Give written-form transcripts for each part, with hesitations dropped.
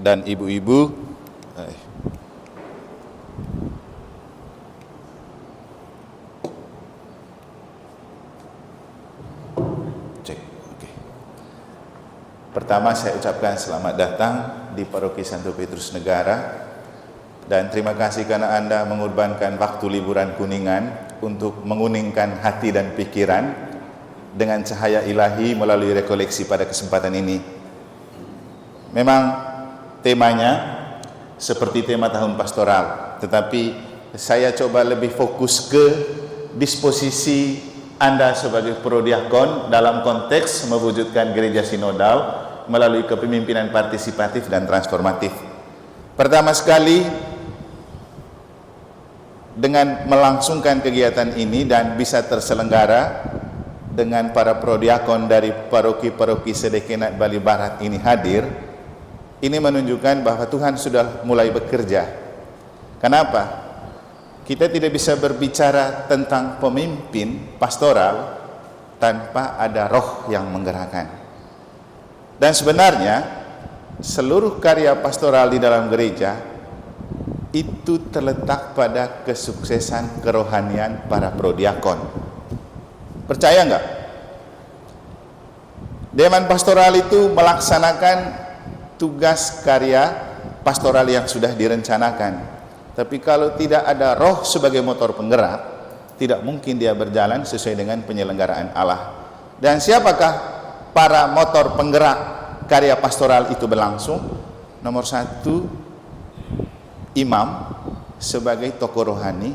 dan ibu-ibu. Pertama, saya ucapkan selamat datang di Paroki Santo Petrus Negara, dan terima kasih karena Anda mengorbankan waktu liburan Kuningan untuk menguningkan hati dan pikiran dengan cahaya ilahi melalui rekoleksi pada kesempatan ini. Memang temanya seperti tema tahun pastoral, tetapi saya coba lebih fokus ke disposisi Anda sebagai prodiakon dalam konteks mewujudkan gereja sinodal melalui kepemimpinan partisipatif dan transformatif. Pertama sekali, dengan melangsungkan kegiatan ini dan bisa terselenggara dengan para prodiakon dari paroki-paroki Sedekenat Bali Barat ini hadir, ini menunjukkan bahwa Tuhan sudah mulai bekerja. Kenapa? Kita tidak bisa berbicara tentang pemimpin pastoral tanpa ada roh yang menggerakkan. Dan sebenarnya seluruh karya pastoral di dalam gereja itu terletak pada kesuksesan kerohanian para prodiakon. Percaya enggak? Dewan pastoral itu melaksanakan tugas karya pastoral yang sudah direncanakan. Tapi kalau tidak ada roh sebagai motor penggerak, tidak mungkin dia berjalan sesuai dengan penyelenggaraan Allah. Dan siapakah para motor penggerak karya pastoral itu berlangsung? Nomor satu, imam sebagai tokoh rohani.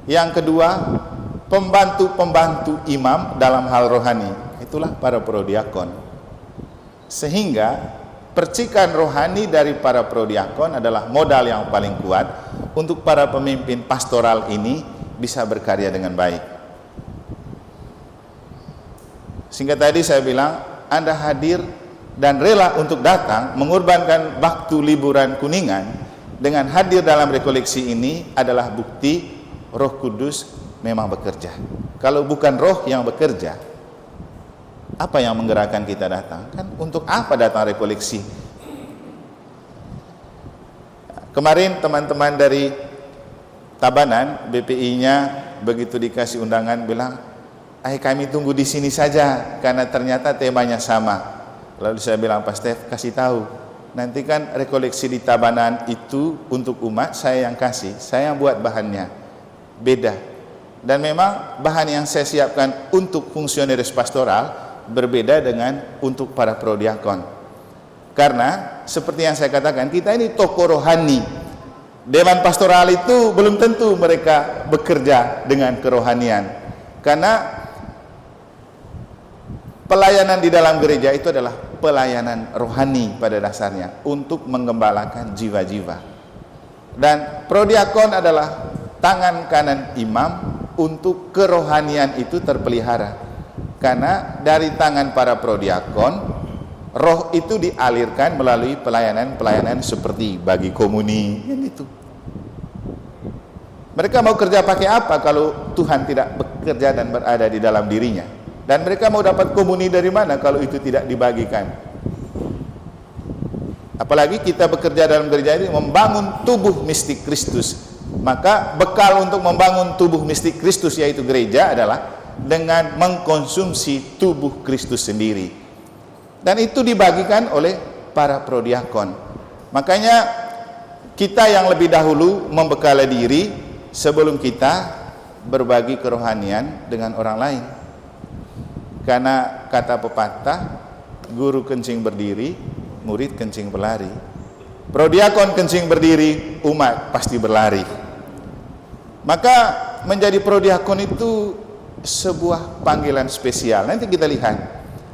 Yang kedua, pembantu-pembantu imam dalam hal rohani. Itulah para prodiakon. Sehingga percikan rohani dari para prodiakon adalah modal yang paling kuat untuk para pemimpin pastoral ini bisa berkarya dengan baik. Sehingga tadi saya bilang, Anda hadir dan rela untuk datang mengorbankan waktu liburan Kuningan dengan hadir dalam rekoleksi ini adalah bukti Roh Kudus memang bekerja. Kalau bukan roh yang bekerja, apa yang menggerakkan kita datang? Kan untuk apa datang rekoleksi? Kemarin teman-teman dari Tabanan, BPI-nya begitu dikasih undangan bilang, kami tunggu di sini saja karena ternyata temanya sama. Lalu saya bilang, Pak Stef, kasih tahu, nanti kan rekoleksi di Tabanan itu untuk umat, saya yang kasih, saya yang buat bahannya, beda. Dan memang bahan yang saya siapkan untuk fungsionaris pastoral berbeda dengan untuk para prodiakon. Karena seperti yang saya katakan, kita ini tokoh rohani. Dewan pastoral itu belum tentu mereka bekerja dengan kerohanian. Karena pelayanan di dalam gereja itu adalah pelayanan rohani pada dasarnya untuk menggembalakan jiwa-jiwa. Dan prodiakon adalah tangan kanan imam untuk kerohanian itu terpelihara. Karena dari tangan para prodiakon, roh itu dialirkan melalui pelayanan-pelayanan seperti bagi komuni, yang itu. Mereka mau kerja pakai apa kalau Tuhan tidak bekerja dan berada di dalam dirinya? Dan mereka mau dapat komuni dari mana kalau itu tidak dibagikan? Apalagi kita bekerja dalam gereja ini membangun tubuh mistik Kristus. Maka bekal untuk membangun tubuh mistik Kristus yaitu gereja adalah dengan mengkonsumsi tubuh Kristus sendiri. Dan itu dibagikan oleh para prodiakon. Makanya kita yang lebih dahulu membekali diri sebelum kita berbagi kerohanian dengan orang lain. Karena kata pepatah, guru kencing berdiri, murid kencing berlari. Prodiakon kencing berdiri, umat pasti berlari. Maka menjadi prodiakon itu sebuah panggilan spesial. Nanti kita lihat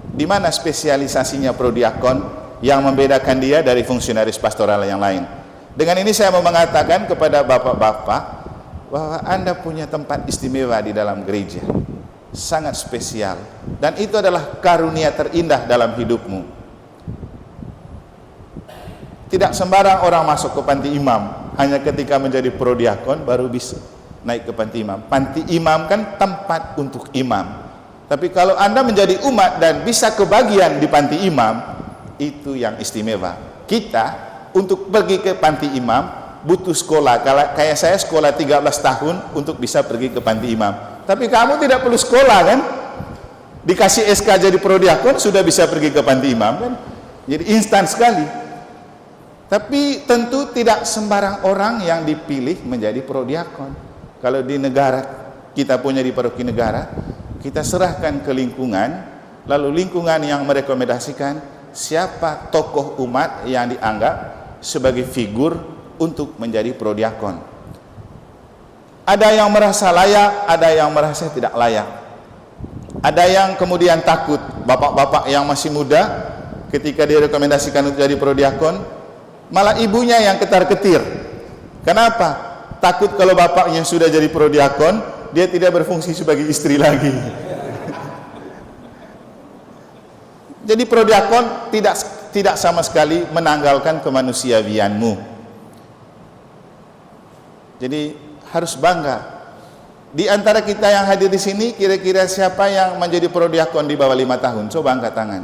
di mana spesialisasinya prodiakon yang membedakan dia dari fungsionaris pastoral yang lain. Dengan ini saya mau mengatakan kepada bapak-bapak bahwa Anda punya tempat istimewa di dalam gereja, sangat spesial, dan itu adalah karunia terindah dalam hidupmu. Tidak sembarang orang masuk ke panti imam, hanya ketika menjadi prodiakon baru bisa naik ke panti imam. Panti imam kan tempat untuk imam. Tapi kalau Anda menjadi umat dan bisa kebagian di panti imam, itu yang istimewa. Kita untuk pergi ke panti imam butuh sekolah. Kalau kayak saya sekolah 13 tahun untuk bisa pergi ke panti imam. Tapi kamu tidak perlu sekolah kan? Dikasih SK jadi prodiakon sudah bisa pergi ke panti imam kan? Jadi instan sekali. Tapi tentu tidak sembarang orang yang dipilih menjadi prodiakon. Kalau di negara kita punya di paroki negara, kita serahkan ke lingkungan, lalu lingkungan yang merekomendasikan siapa tokoh umat yang dianggap sebagai figur untuk menjadi prodiakon. Ada yang merasa layak, ada yang merasa tidak layak. Ada yang kemudian takut, bapak-bapak yang masih muda ketika direkomendasikan untuk jadi prodiakon, malah ibunya yang ketar-ketir. Kenapa? Takut kalau bapaknya sudah jadi prodiakon, dia tidak berfungsi sebagai istri lagi. Jadi prodiakon tidak sama sekali menanggalkan kemanusiawianmu. Jadi harus bangga. Di antara kita yang hadir di sini, kira-kira siapa yang menjadi prodiakon di bawah 5 tahun? Coba angkat tangan.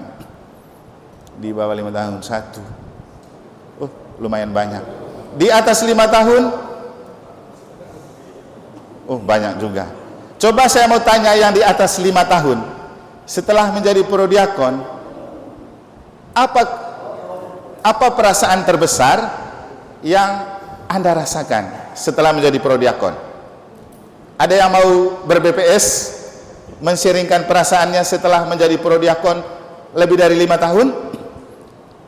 Di bawah 5 tahun, 1. Oh, lumayan banyak. Di atas 5 tahun? Oh, banyak juga. Coba saya mau tanya yang di atas 5 tahun. Setelah menjadi prodiakon, apa perasaan terbesar yang Anda rasakan setelah menjadi prodiakon? Ada yang mau ber-BPS men-sharingkan perasaannya setelah menjadi prodiakon lebih dari 5 tahun?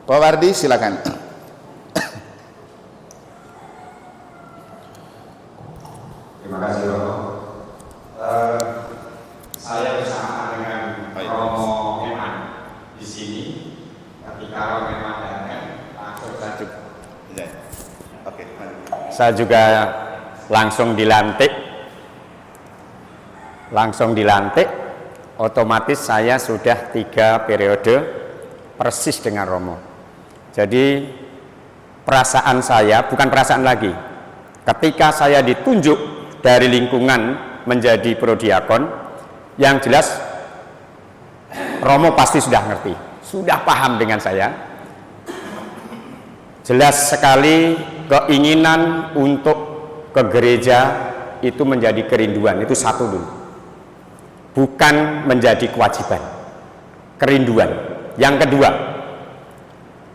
Pak Wardi, silakan. Terima kasih Romo. Saya bersama dengan Romo Eman di sini. Ketika Romo Eman datang, langsung saya juga langsung dilantik. Otomatis saya sudah 3 periode persis dengan Romo. Jadi perasaan saya bukan perasaan lagi. Ketika saya ditunjuk dari lingkungan menjadi prodiakon, yang jelas Romo pasti sudah ngerti, sudah paham dengan saya. Jelas sekali keinginan untuk ke gereja itu menjadi kerinduan, itu satu dulu. Bukan menjadi kewajiban, kerinduan. Yang kedua,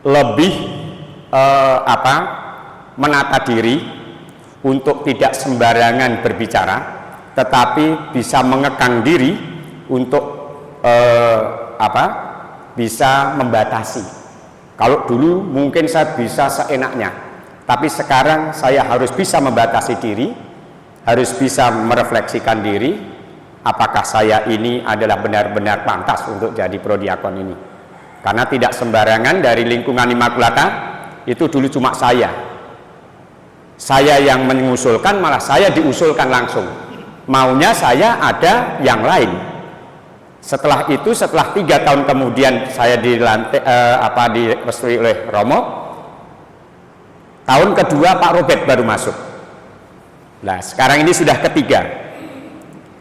lebih menata diri untuk tidak sembarangan berbicara, tetapi bisa mengekang diri untuk bisa membatasi. Kalau dulu mungkin saya bisa seenaknya, tapi sekarang saya harus bisa membatasi diri, harus bisa merefleksikan diri. Apakah saya ini adalah benar-benar pantas untuk jadi prodiakon ini? Karena tidak sembarangan dari lingkungan Immaculata, itu dulu cuma saya yang mengusulkan, malah saya diusulkan langsung. Maunya saya ada yang lain. Setelah itu, setelah 3 tahun kemudian saya dilantik, direstui oleh Romo. Tahun kedua Pak Robert baru masuk. Nah, sekarang ini sudah ketiga.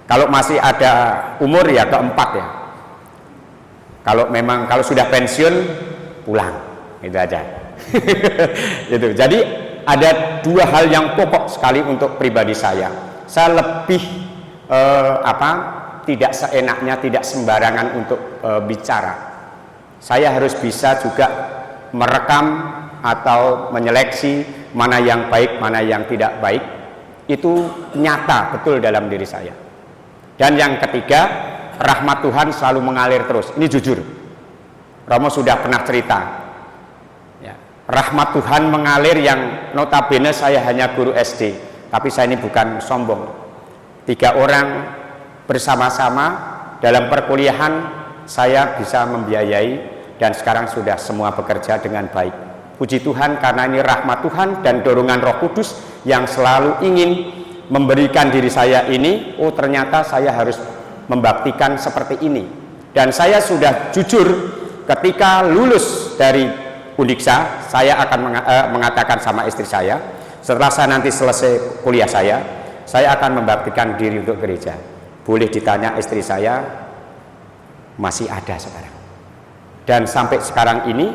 Kalau masih ada umur ya keempat ya. Kalau sudah pensiun pulang, itu aja. Gitu. Jadi ada 2 hal yang pokok sekali untuk pribadi saya. Saya lebih tidak seenaknya, tidak sembarangan untuk bicara. Saya harus bisa juga merekam atau menyeleksi mana yang baik, mana yang tidak baik. Itu nyata betul dalam diri saya. Dan yang ketiga, rahmat Tuhan selalu mengalir terus. Ini jujur, Romo sudah pernah cerita ya, rahmat Tuhan mengalir yang notabene saya hanya guru SD, tapi saya ini bukan sombong. 3 orang bersama-sama dalam perkuliahan saya bisa membiayai, dan sekarang sudah semua bekerja dengan baik. Puji Tuhan, karena ini rahmat Tuhan dan dorongan Roh Kudus yang selalu ingin memberikan diri saya ini, oh ternyata saya harus membaktikan seperti ini. Dan saya sudah jujur, ketika lulus dari Undiksa, saya akan mengatakan sama istri saya, setelah saya nanti selesai kuliah saya akan membaktikan diri untuk gereja. Boleh ditanya istri saya, masih ada sekarang. Dan sampai sekarang ini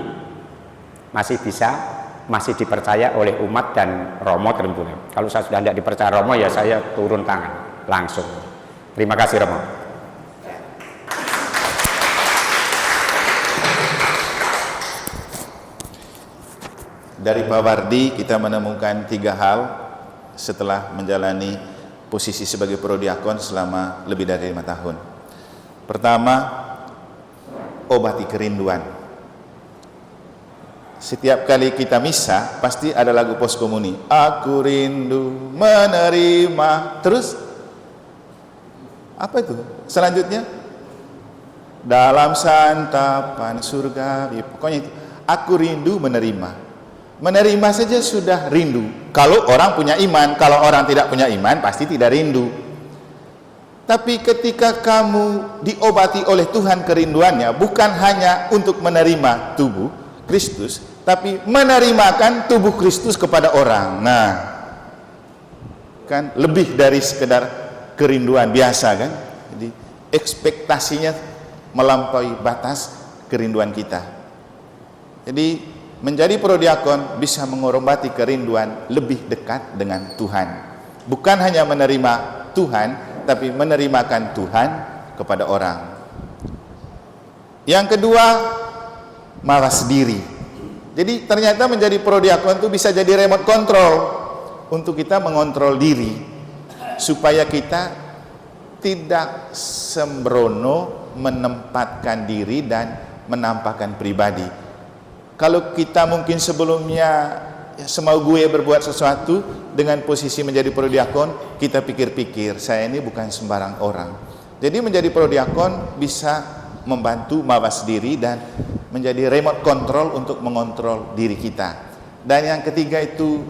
masih bisa masih dipercaya oleh umat dan Romo tentunya. Kalau saya sudah tidak dipercaya Romo, ya saya turun tangan langsung. Terima kasih Romo. Dari Pak Wardi kita menemukan 3 hal setelah menjalani posisi sebagai prodiakon selama lebih dari 5 tahun. Pertama, obati kerinduan. Setiap kali kita misa pasti ada lagu pos komuni. Aku rindu menerima. Terus apa itu? Selanjutnya dalam santapan surga. Pokoknya itu. Aku rindu menerima. Menerima saja sudah rindu. Kalau orang punya iman, kalau orang tidak punya iman pasti tidak rindu. Tapi ketika kamu diobati oleh Tuhan kerinduannya, bukan hanya untuk menerima tubuh Kristus, tapi menerimakan tubuh Kristus kepada orang. Nah, kan lebih dari sekedar kerinduan biasa kan. Jadi ekspektasinya melampaui batas kerinduan kita. Jadi menjadi prodiakon bisa mengobati kerinduan lebih dekat dengan Tuhan. Bukan hanya menerima Tuhan, tapi menerimakan Tuhan kepada orang. Yang kedua, mawas diri. Jadi ternyata menjadi prodiakon itu bisa jadi remote control untuk kita mengontrol diri supaya kita tidak sembrono menempatkan diri dan menampakkan pribadi. Kalau kita mungkin sebelumnya semau gue berbuat sesuatu, dengan posisi menjadi prodiakon kita pikir-pikir, saya ini bukan sembarang orang. Jadi menjadi prodiakon bisa membantu mawas diri dan menjadi remote control untuk mengontrol diri kita. Dan yang ketiga itu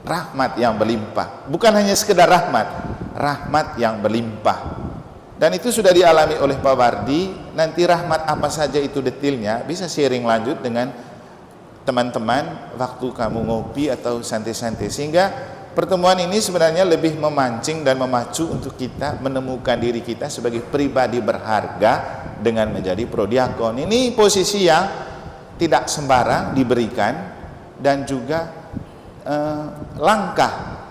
rahmat yang berlimpah. Bukan hanya sekedar rahmat, rahmat yang berlimpah. Dan itu sudah dialami oleh Pak Wardi. Nanti rahmat apa saja itu detailnya bisa sharing lanjut dengan teman-teman waktu kamu ngopi atau santai-santai. Sehingga pertemuan ini sebenarnya lebih memancing dan memacu untuk kita menemukan diri kita sebagai pribadi berharga dengan menjadi prodiakon. Ini posisi yang tidak sembarang diberikan dan juga langka.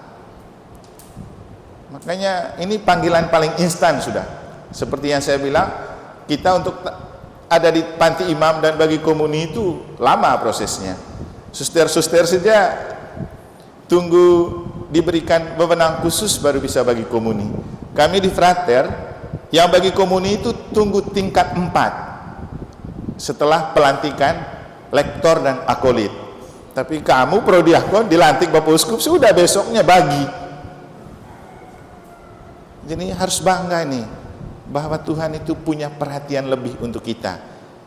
Makanya ini panggilan paling instan sudah. Seperti yang saya bilang, kita untuk ada di panti imam dan bagi komuni itu lama prosesnya. Suster-suster saja tunggu diberikan wewenang khusus baru bisa bagi komuni. Kami di Frater yang bagi komuni itu tunggu tingkat 4 setelah pelantikan lektor dan akolit. Tapi kamu prodiakon dilantik Bapak Uskup sudah besoknya bagi. Jadi harus bangga nih bahwa Tuhan itu punya perhatian lebih untuk kita.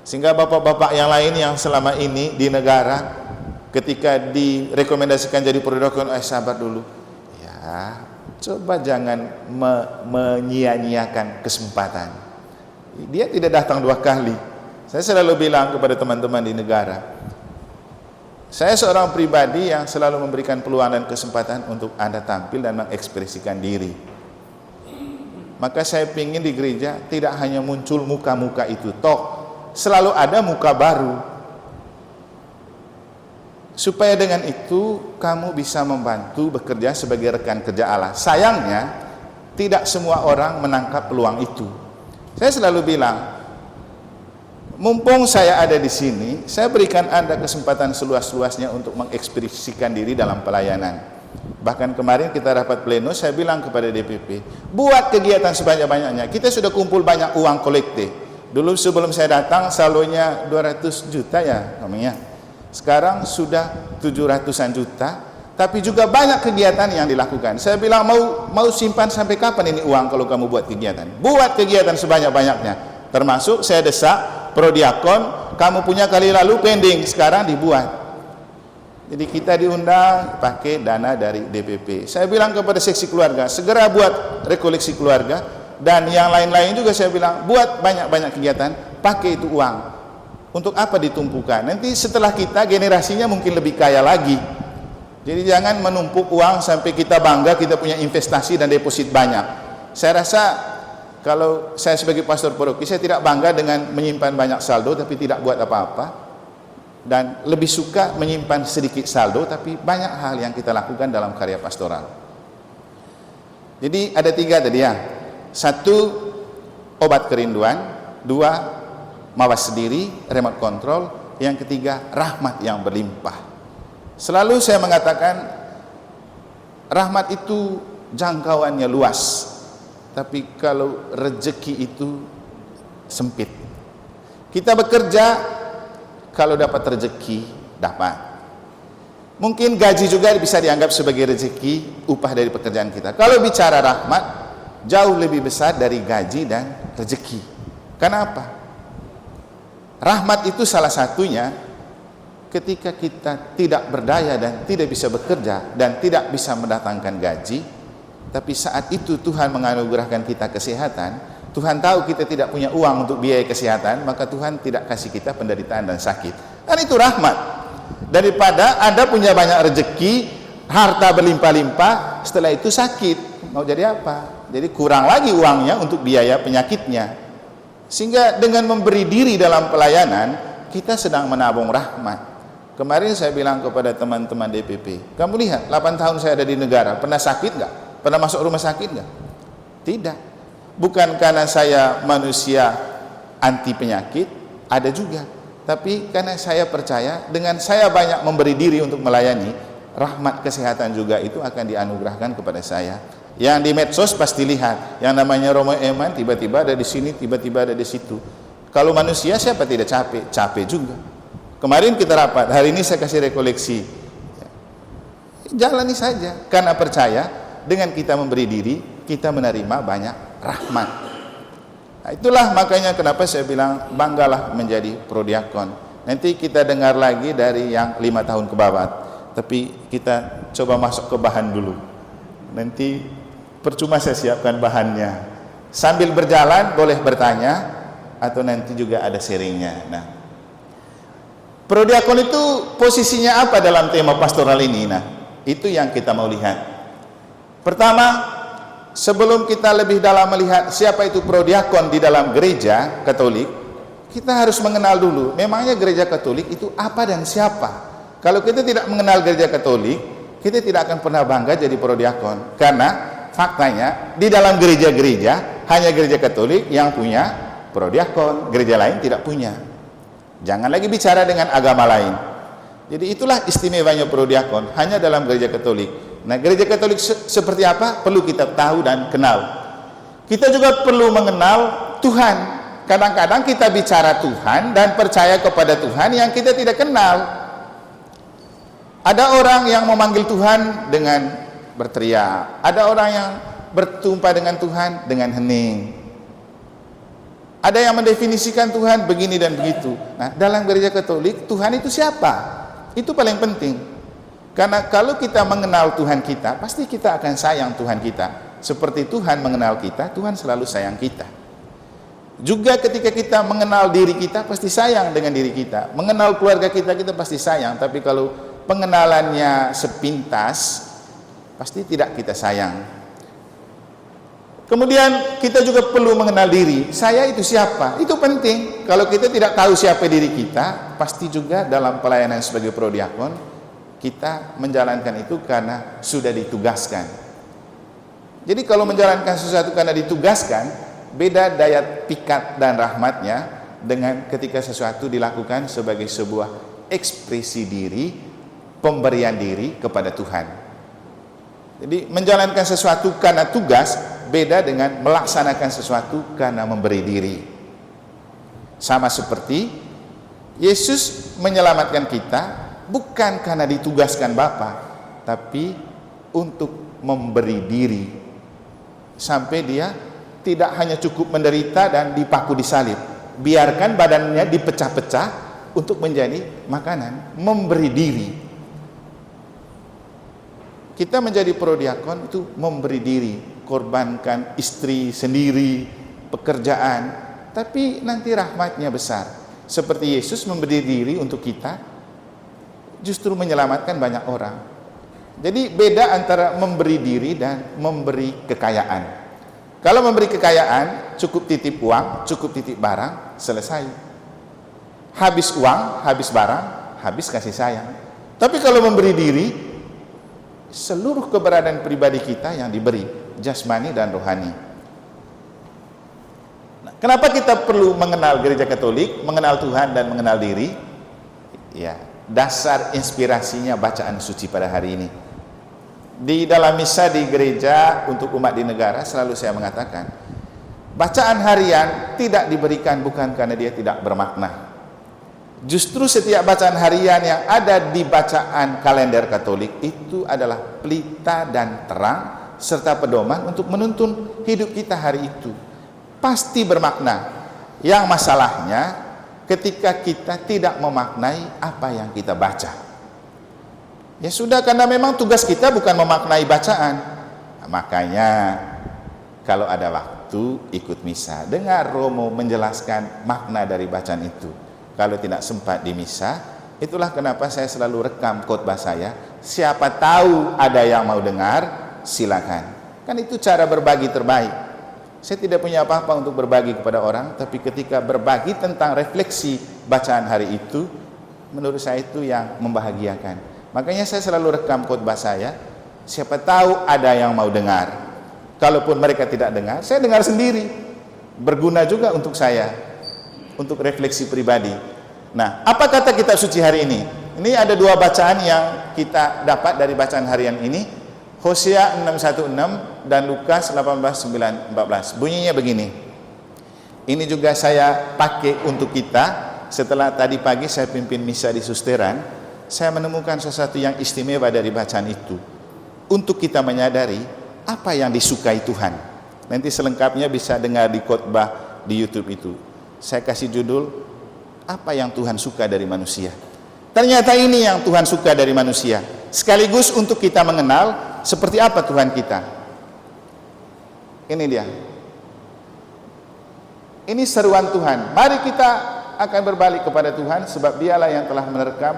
Sehingga bapak-bapak yang lain yang selama ini di negara ketika direkomendasikan jadi prodiakon, sabar dulu. Ya, coba jangan menyia-nyiakan kesempatan. Dia tidak datang 2 kali. Saya selalu bilang kepada teman-teman di negara, saya seorang pribadi yang selalu memberikan peluang dan kesempatan untuk Anda tampil dan mengekspresikan diri. Maka saya ingin di gereja tidak hanya muncul muka-muka itu, toh selalu ada muka baru. Supaya dengan itu kamu bisa membantu bekerja sebagai rekan kerja Allah. Sayangnya tidak semua orang menangkap peluang itu. Saya selalu bilang, mumpung saya ada di sini, saya berikan Anda kesempatan seluas-luasnya untuk mengekspresikan diri dalam pelayanan. Bahkan kemarin kita rapat pleno, saya bilang kepada DPP, buat kegiatan sebanyak-banyaknya. Kita sudah kumpul banyak uang kolektif. Dulu sebelum saya datang saldonya 200 juta ya namanya. Sekarang sudah 700-an juta. Tapi juga banyak kegiatan yang dilakukan. Saya bilang mau simpan sampai kapan ini uang kalau kamu buat kegiatan? Buat kegiatan sebanyak-banyaknya. Termasuk saya desak prodiakon, kamu punya kali lalu pending, sekarang dibuat. Jadi kita diundang pakai dana dari DPP. Saya bilang kepada seksi keluarga, segera buat rekoleksi keluarga. Dan yang lain-lain juga saya bilang, buat banyak-banyak kegiatan, pakai itu uang. Untuk apa ditumpukan? Nanti setelah kita, generasinya mungkin lebih kaya lagi. Jadi jangan menumpuk uang sampai kita bangga, kita punya investasi dan deposit banyak. Saya rasa, kalau saya sebagai pastor paroki, saya tidak bangga dengan menyimpan banyak saldo, tapi tidak buat apa-apa. dan lebih suka menyimpan sedikit saldo, tapi banyak hal yang kita lakukan dalam karya pastoral. Jadi ada 3 tadi ya. 1, obat kerinduan. 2, mawas diri, remote control. Yang ketiga, rahmat yang berlimpah. Selalu saya mengatakan rahmat itu jangkauannya luas, tapi kalau rezeki itu sempit. Kita bekerja, kalau dapat rezeki dapat. Mungkin gaji juga bisa dianggap sebagai rezeki, upah dari pekerjaan kita. Kalau bicara rahmat, jauh lebih besar dari gaji dan rezeki. Kenapa? Rahmat itu salah satunya ketika kita tidak berdaya dan tidak bisa bekerja dan tidak bisa mendatangkan gaji, tapi saat itu Tuhan menganugerahkan kita kesehatan. Tuhan tahu kita tidak punya uang untuk biaya kesehatan, maka Tuhan tidak kasih kita penderitaan dan sakit. Dan itu rahmat. Daripada Anda punya banyak rezeki, harta berlimpah-limpah, setelah itu sakit, mau jadi apa? Jadi kurang lagi uangnya untuk biaya penyakitnya. Sehingga dengan memberi diri dalam pelayanan, kita sedang menabung rahmat. Kemarin saya bilang kepada teman-teman DPP, kamu lihat 8 tahun saya ada di negara, pernah sakit nggak? Pernah masuk rumah sakit nggak? Tidak. Bukan karena saya manusia anti penyakit, ada juga. Tapi karena saya percaya dengan saya banyak memberi diri untuk melayani, rahmat kesehatan juga itu akan dianugerahkan kepada saya. Yang di medsos pasti lihat, yang namanya Romo Eman tiba-tiba ada di sini, tiba-tiba ada di situ. Kalau manusia siapa tidak capek? Capek juga. Kemarin kita rapat, hari ini saya kasih rekoleksi. Jalani saja, karena percaya dengan kita memberi diri, kita menerima banyak rahmat. Nah, itulah makanya kenapa saya bilang banggalah menjadi prodiakon. Nanti kita dengar lagi dari yang 5 tahun ke bawah, tapi kita coba masuk ke bahan dulu. Nanti percuma saya siapkan bahannya. Sambil berjalan boleh bertanya, atau nanti juga ada sharingnya. Nah, prodiakon itu posisinya apa dalam tema pastoral ini? Nah, itu yang kita mau lihat. Pertama, sebelum kita lebih dalam melihat siapa itu prodiakon di dalam gereja Katolik, kita harus mengenal dulu memangnya gereja Katolik itu apa dan siapa. Kalau kita tidak mengenal gereja Katolik, kita tidak akan pernah bangga jadi prodiakon, karena faktanya di dalam gereja-gereja hanya gereja Katolik yang punya prodiakon, gereja lain tidak punya. Jangan lagi bicara dengan agama lain. Jadi itulah istimewanya prodiakon, hanya dalam gereja Katolik. Nah, gereja Katolik seperti apa? Perlu kita tahu dan kenal. Kita juga perlu mengenal Tuhan. Kadang-kadang kita bicara Tuhan dan percaya kepada Tuhan yang kita tidak kenal. Ada orang yang memanggil Tuhan dengan berteriak. Ada orang yang bertumpah dengan Tuhan dengan hening. Ada yang mendefinisikan Tuhan begini dan begitu. Nah, dalam gereja Katolik, Tuhan itu siapa? Itu paling penting. Karena kalau kita mengenal Tuhan kita, pasti kita akan sayang Tuhan kita. Seperti Tuhan mengenal kita, Tuhan selalu sayang kita. Juga ketika kita mengenal diri kita, pasti sayang dengan diri kita. Mengenal keluarga kita, kita pasti sayang. Tapi kalau pengenalannya sepintas, pasti tidak kita sayang. Kemudian kita juga perlu mengenal diri. Saya itu siapa? Itu penting. Kalau kita tidak tahu siapa diri kita, pasti juga dalam pelayanan sebagai prodiakon, kita menjalankan itu karena sudah ditugaskan. Jadi kalau menjalankan sesuatu karena ditugaskan, beda daya pikat dan rahmatnya dengan ketika sesuatu dilakukan sebagai sebuah ekspresi diri, pemberian diri kepada Tuhan. Jadi menjalankan sesuatu karena tugas beda dengan melaksanakan sesuatu karena memberi diri. Sama seperti Yesus menyelamatkan kita bukan karena ditugaskan Bapa, tapi untuk memberi diri sampai dia tidak hanya cukup menderita dan dipaku di salib, biarkan badannya dipecah-pecah untuk menjadi makanan, memberi diri. Kita menjadi prodiakon itu memberi diri, korbankan istri sendiri, pekerjaan, tapi nanti rahmatnya besar. Seperti Yesus memberi diri untuk kita, justru menyelamatkan banyak orang. Jadi beda antara memberi diri dan memberi kekayaan. Kalau memberi kekayaan, cukup titip uang, cukup titip barang, selesai. Habis uang, habis barang, habis kasih sayang. Tapi kalau memberi diri, seluruh keberadaan pribadi kita yang diberi, jasmani dan rohani. Nah, kenapa kita perlu mengenal gereja Katolik, mengenal Tuhan dan mengenal diri? Ya, dasar inspirasinya bacaan suci pada hari ini. Di dalam misa di gereja untuk umat di negara selalu saya mengatakan, bacaan harian tidak diberikan bukan karena dia tidak bermakna. Justru setiap bacaan harian yang ada di bacaan kalender Katolik itu adalah pelita dan terang serta pedoman untuk menuntun hidup kita hari itu. Pasti bermakna. Yang masalahnya ketika kita tidak memaknai apa yang kita baca. Ya sudah, karena memang tugas kita bukan memaknai bacaan. Nah, makanya kalau ada waktu ikut misa, dengar Romo menjelaskan makna dari bacaan itu. Kalau tidak sempat di misa, itulah kenapa saya selalu rekam khotbah saya. Siapa tahu ada yang mau dengar, silakan. Kan itu cara berbagi terbaik. Saya tidak punya apa-apa untuk berbagi kepada orang, tapi ketika berbagi tentang refleksi bacaan hari itu, menurut saya itu yang membahagiakan. Makanya saya selalu rekam khotbah saya. Siapa tahu ada yang mau dengar. Kalaupun mereka tidak dengar, saya dengar sendiri. Berguna juga untuk saya, untuk refleksi pribadi. Nah, apa kata kitab suci hari ini? Ini ada dua bacaan yang kita dapat dari bacaan harian ini. Hosea 6:1-6 dan Lukas 18:9-14. Bunyinya begini. Ini juga saya pakai untuk kita. Setelah tadi pagi saya pimpin misa di Susteran, saya menemukan sesuatu yang istimewa dari bacaan itu untuk kita menyadari apa yang disukai Tuhan. Nanti selengkapnya bisa dengar di khotbah di YouTube itu. Saya kasih judul, apa yang Tuhan suka dari manusia. Ternyata ini yang Tuhan suka dari manusia. Sekaligus untuk kita mengenal seperti apa Tuhan kita. Ini dia. Ini seruan Tuhan. Mari kita akan berbalik kepada Tuhan, sebab Dialah yang telah menerkam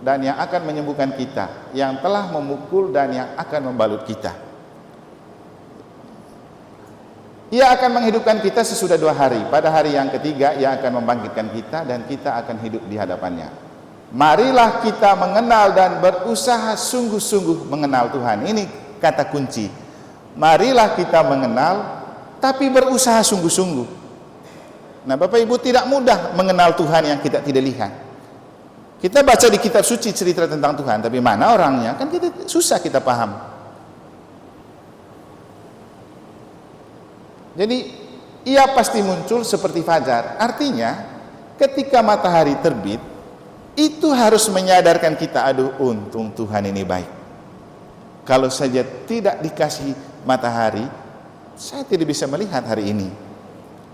dan yang akan menyembuhkan kita, yang telah memukul dan yang akan membalut kita. Ia akan menghidupkan kita sesudah 2 hari. Pada hari yang ketiga Ia akan membangkitkan kita dan kita akan hidup di hadapannya. Marilah kita mengenal dan berusaha sungguh-sungguh mengenal Tuhan. Ini kata kunci. Marilah kita mengenal tapi berusaha sungguh-sungguh. Nah, Bapak Ibu, tidak mudah mengenal Tuhan yang kita tidak lihat. Kita baca di kitab suci cerita tentang Tuhan, tapi mana orangnya? Kan kita susah kita paham. Jadi, Ia pasti muncul seperti fajar. Artinya, ketika matahari terbit, itu harus menyadarkan kita, aduh, untung Tuhan ini baik. Kalau saja tidak dikasih matahari, saya tidak bisa melihat hari ini.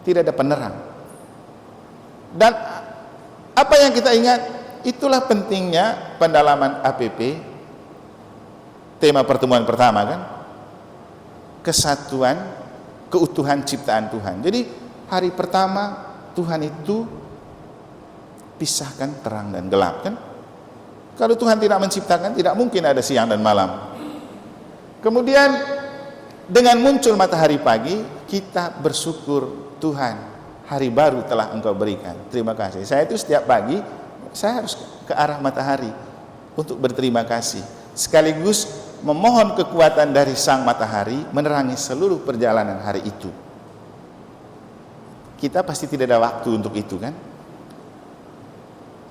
Tidak ada penerang. Dan apa yang kita ingat? Itulah pentingnya pendalaman APP. Tema pertemuan pertama kan, kesatuan, keutuhan ciptaan Tuhan. Jadi hari pertama Tuhan itu pisahkan terang dan gelap kan. Kalau Tuhan tidak menciptakan, tidak mungkin ada siang dan malam. Kemudian dengan muncul matahari pagi, kita bersyukur, Tuhan, hari baru telah Engkau berikan. Terima kasih. Saya itu setiap pagi saya harus ke arah matahari untuk berterima kasih, sekaligus memohon kekuatan dari sang matahari menerangi seluruh perjalanan hari itu. Kita pasti tidak ada waktu untuk itu kan.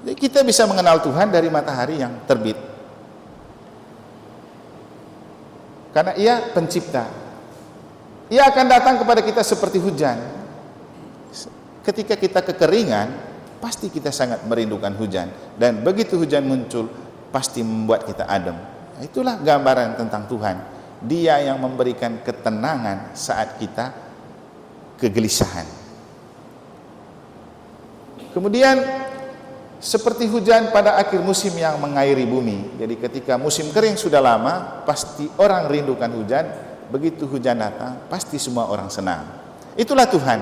Jadi kita bisa mengenal Tuhan dari matahari yang terbit, karena Ia pencipta. Ia akan datang kepada kita seperti hujan. Ketika kita kekeringan, pasti kita sangat merindukan hujan, dan begitu hujan muncul pasti membuat kita adem. Itulah gambaran tentang Tuhan. Dia yang memberikan ketenangan saat kita kegelisahan. Kemudian seperti hujan pada akhir musim yang mengairi bumi. Jadi ketika musim kering sudah lama, pasti orang rindukan hujan. Begitu hujan datang, pasti semua orang senang. Itulah Tuhan.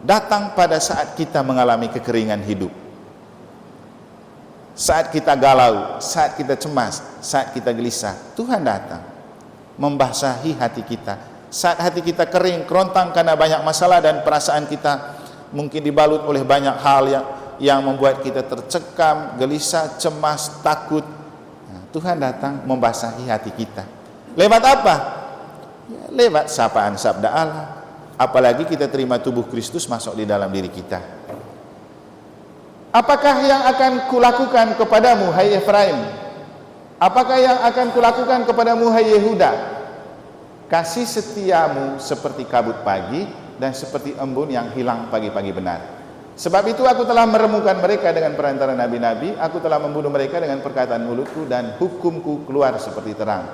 Datang pada saat kita mengalami kekeringan hidup, saat kita galau, saat kita cemas, saat kita gelisah, Tuhan datang membasahi hati kita. Saat hati kita kering, kerontang karena banyak masalah dan perasaan kita mungkin dibalut oleh banyak hal yang membuat kita tercekam, gelisah, cemas, takut. Nah, Tuhan datang membasahi hati kita. Lewat apa? Ya, lewat sapaan sabda Allah. Apalagi kita terima tubuh Kristus masuk di dalam diri kita. Apakah yang akan kulakukan kepadamu, hai Efraim? Apakah yang akan kulakukan kepadamu, hai Yehuda? Kasih setiamu seperti kabut pagi dan seperti embun yang hilang pagi-pagi benar. Sebab itu aku telah meremukan mereka dengan perantara nabi-nabi, aku telah membunuh mereka dengan perkataan mulutku, dan hukumku keluar seperti terang.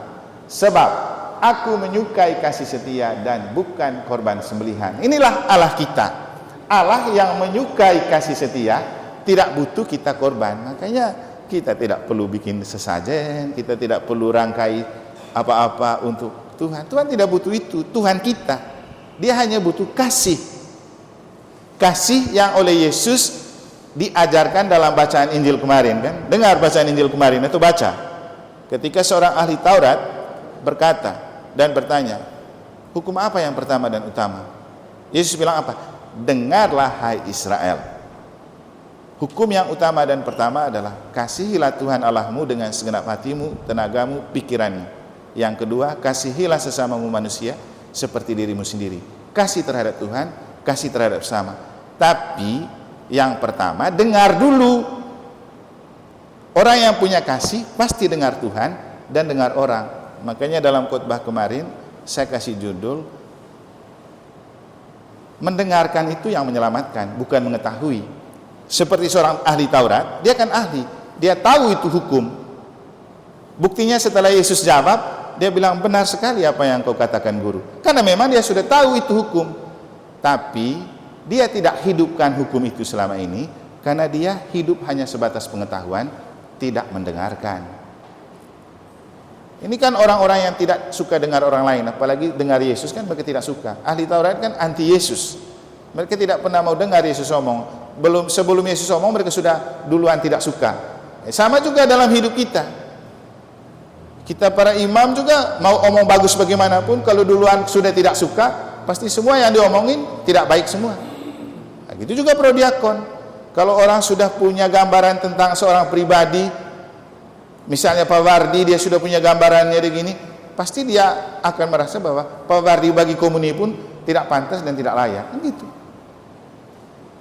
Sebab aku menyukai kasih setia dan bukan korban sembelihan. Inilah Allah kita, Allah yang menyukai kasih setia, tidak butuh kita korban. Makanya kita tidak perlu bikin sesajen, kita tidak perlu rangkai apa-apa untuk Tuhan. Tuhan tidak butuh itu. Tuhan kita, dia hanya butuh kasih. Kasih yang oleh Yesus diajarkan dalam bacaan Injil kemarin, kan? Dengar bacaan Injil kemarin itu, baca. Ketika seorang ahli Taurat berkata dan bertanya, hukum apa yang pertama dan utama? Yesus bilang apa? Dengarlah hai Israel. Hukum yang utama dan pertama adalah kasihilah Tuhan Allahmu dengan segenap hatimu, tenagamu, pikiranmu. Yang kedua, kasihilah sesamamu manusia seperti dirimu sendiri. Kasih terhadap Tuhan, kasih terhadap sesama. Tapi yang pertama, dengar dulu. Orang yang punya kasih pasti dengar Tuhan dan dengar orang. Makanya dalam khotbah kemarin saya kasih judul, mendengarkan itu yang menyelamatkan, bukan mengetahui. Seperti seorang ahli Taurat, dia kan ahli, dia tahu itu hukum. Buktinya setelah Yesus jawab, dia bilang, benar sekali apa yang kau katakan guru. Karena memang dia sudah tahu itu hukum. Tapi dia tidak hidupkan hukum itu selama ini, karena dia hidup hanya sebatas pengetahuan, tidak mendengarkan. Ini kan orang-orang yang tidak suka dengar orang lain, apalagi dengar Yesus, kan mereka tidak suka. Ahli Taurat kan anti Yesus. Mereka tidak pernah mau dengar Yesus omong. Sebelum Yesus omong, mereka sudah duluan tidak suka. Sama juga dalam hidup kita. Kita para imam juga mau omong bagus bagaimanapun, kalau duluan sudah tidak suka, pasti semua yang diomongin tidak baik semua. Nah, gitu juga prodiakon. Kalau orang sudah punya gambaran tentang seorang pribadi, misalnya Pak Wardi, dia sudah punya gambarannya begini, pasti dia akan merasa bahwa Pak Wardi bagi komuni pun tidak pantas dan tidak layak. Gitu.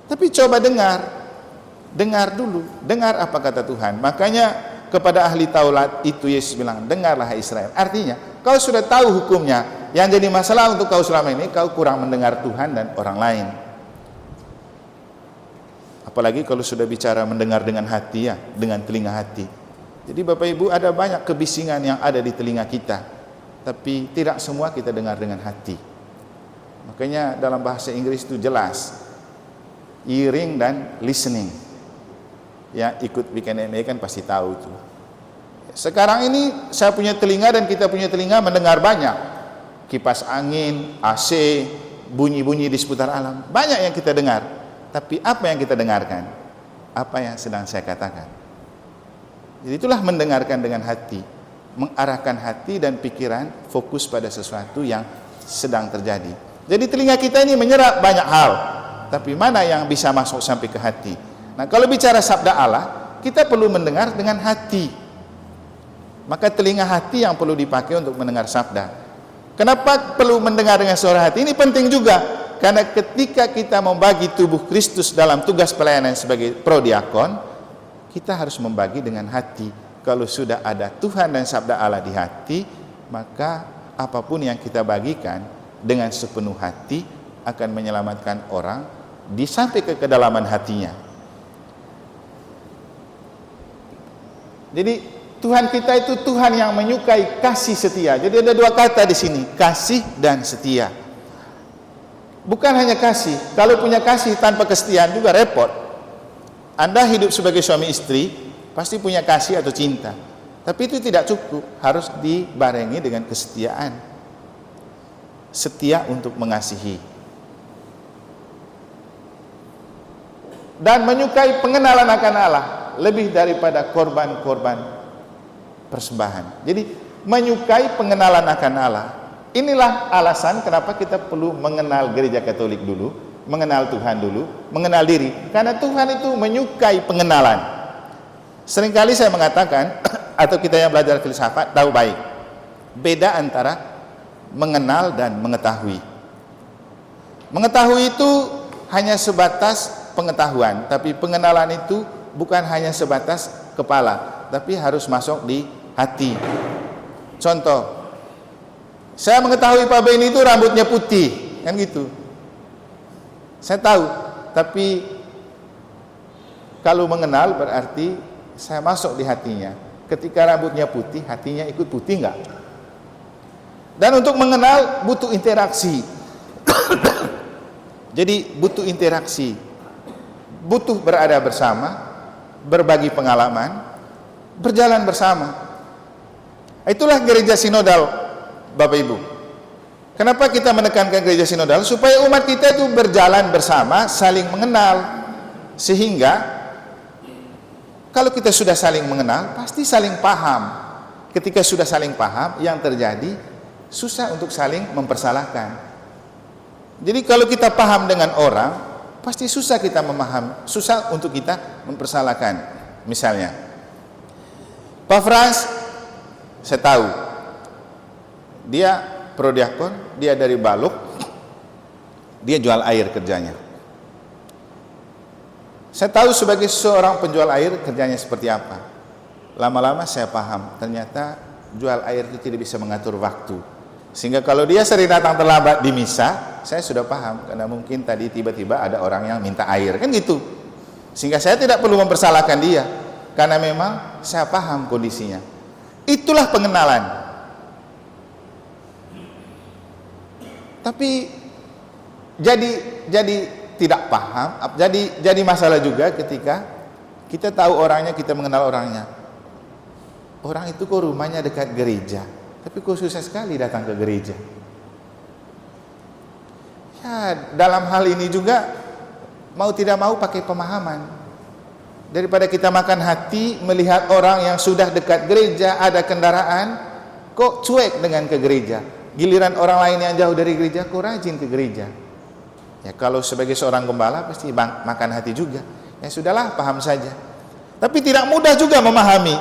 Tapi coba dengar dulu, dengar apa kata Tuhan. Makanya kepada ahli Taurat itu Yesus bilang, dengarlah hai Israel. Artinya, kau sudah tahu hukumnya, yang jadi masalah untuk kau selama ini, kau kurang mendengar Tuhan dan orang lain. Apalagi kalau sudah bicara mendengar dengan hati, ya, dengan telinga hati. Jadi Bapak Ibu, ada banyak kebisingan yang ada di telinga kita, tapi tidak semua kita dengar dengan hati. Makanya dalam bahasa Inggris itu jelas, hearing dan listening. Ya, ikut weekend MA kan pasti tahu itu. Sekarang ini saya punya telinga dan kita punya telinga mendengar banyak. Kipas angin, AC, bunyi-bunyi di seputar alam. Banyak yang kita dengar. Tapi apa yang kita dengarkan? Apa yang sedang saya katakan? Jadi itulah mendengarkan dengan hati. Mengarahkan hati dan pikiran fokus pada sesuatu yang sedang terjadi. Jadi telinga kita ini menyerap banyak hal. Tapi mana yang bisa masuk sampai ke hati? Nah, kalau bicara sabda Allah, kita perlu mendengar dengan hati. Maka telinga hati yang perlu dipakai untuk mendengar sabda. Kenapa perlu mendengar dengan suara hati? Ini penting juga, karena ketika kita membagi tubuh Kristus dalam tugas pelayanan sebagai prodiakon, kita harus membagi dengan hati. Kalau sudah ada Tuhan dan sabda Allah di hati, maka apapun yang kita bagikan dengan sepenuh hati akan menyelamatkan orang sampai ke kedalaman hatinya. Jadi Tuhan kita itu Tuhan yang menyukai kasih setia. Jadi ada dua kata di sini, kasih dan setia. Bukan hanya kasih. Kalau punya kasih tanpa kesetiaan juga repot. Anda hidup sebagai suami istri, pasti punya kasih atau cinta. Tapi itu tidak cukup, harus dibarengi dengan kesetiaan. Setia untuk mengasihi. Dan menyukai pengenalan akan Allah lebih daripada korban-korban persembahan. Jadi menyukai pengenalan akan Allah. Inilah alasan kenapa kita perlu mengenal gereja Katolik dulu, mengenal Tuhan dulu, mengenal diri. Karena Tuhan itu menyukai pengenalan. Seringkali saya mengatakan, atau kita yang belajar filsafat tahu baik, beda antara mengenal dan mengetahui. Mengetahui itu hanya sebatas pengetahuan, tapi pengenalan itu bukan hanya sebatas kepala, tapi harus masuk di hati. Contoh, saya mengetahui Pak Beni itu rambutnya putih, kan gitu. Saya tahu, tapi kalau mengenal berarti saya masuk di hatinya. Ketika rambutnya putih, hatinya ikut putih enggak? Dan untuk mengenal butuh interaksi. Jadi butuh interaksi, butuh berada bersama, berbagi pengalaman, berjalan bersama. Itulah gereja sinodal, Bapak Ibu. Kenapa kita menekankan gereja sinodal? Supaya umat kita itu berjalan bersama, saling mengenal. Sehingga kalau kita sudah saling mengenal, pasti saling paham. Ketika sudah saling paham, yang terjadi susah untuk saling mempersalahkan. Jadi kalau kita paham dengan orang, pasti susah kita memahami, susah untuk kita mempersalahkan. Misalnya, Pak Frans, saya tahu dia prodiakon, dia dari Baluk, dia jual air kerjanya. Saya tahu sebagai seorang penjual air kerjanya seperti apa. Lama-lama saya paham, ternyata jual air itu tidak bisa mengatur waktu. Sehingga kalau dia sering datang terlambat di misa, saya sudah paham, karena mungkin tadi tiba-tiba ada orang yang minta air, kan gitu. Sehingga saya tidak perlu mempersalahkan dia, karena memang saya paham kondisinya. Itulah pengenalan. Tapi jadi tidak paham, jadi masalah juga ketika kita tahu orangnya, kita mengenal orangnya. Orang itu kok rumahnya dekat gereja, tapi kok susah sekali datang ke gereja. Ya, dalam hal ini juga mau tidak mau pakai pemahaman. Daripada kita makan hati melihat orang yang sudah dekat gereja, ada kendaraan, kok cuek dengan ke gereja. Giliran orang lain yang jauh dari gereja, kok rajin ke gereja. Ya, kalau sebagai seorang gembala pasti makan hati juga. Ya sudahlah, paham saja. Tapi tidak mudah juga memahami.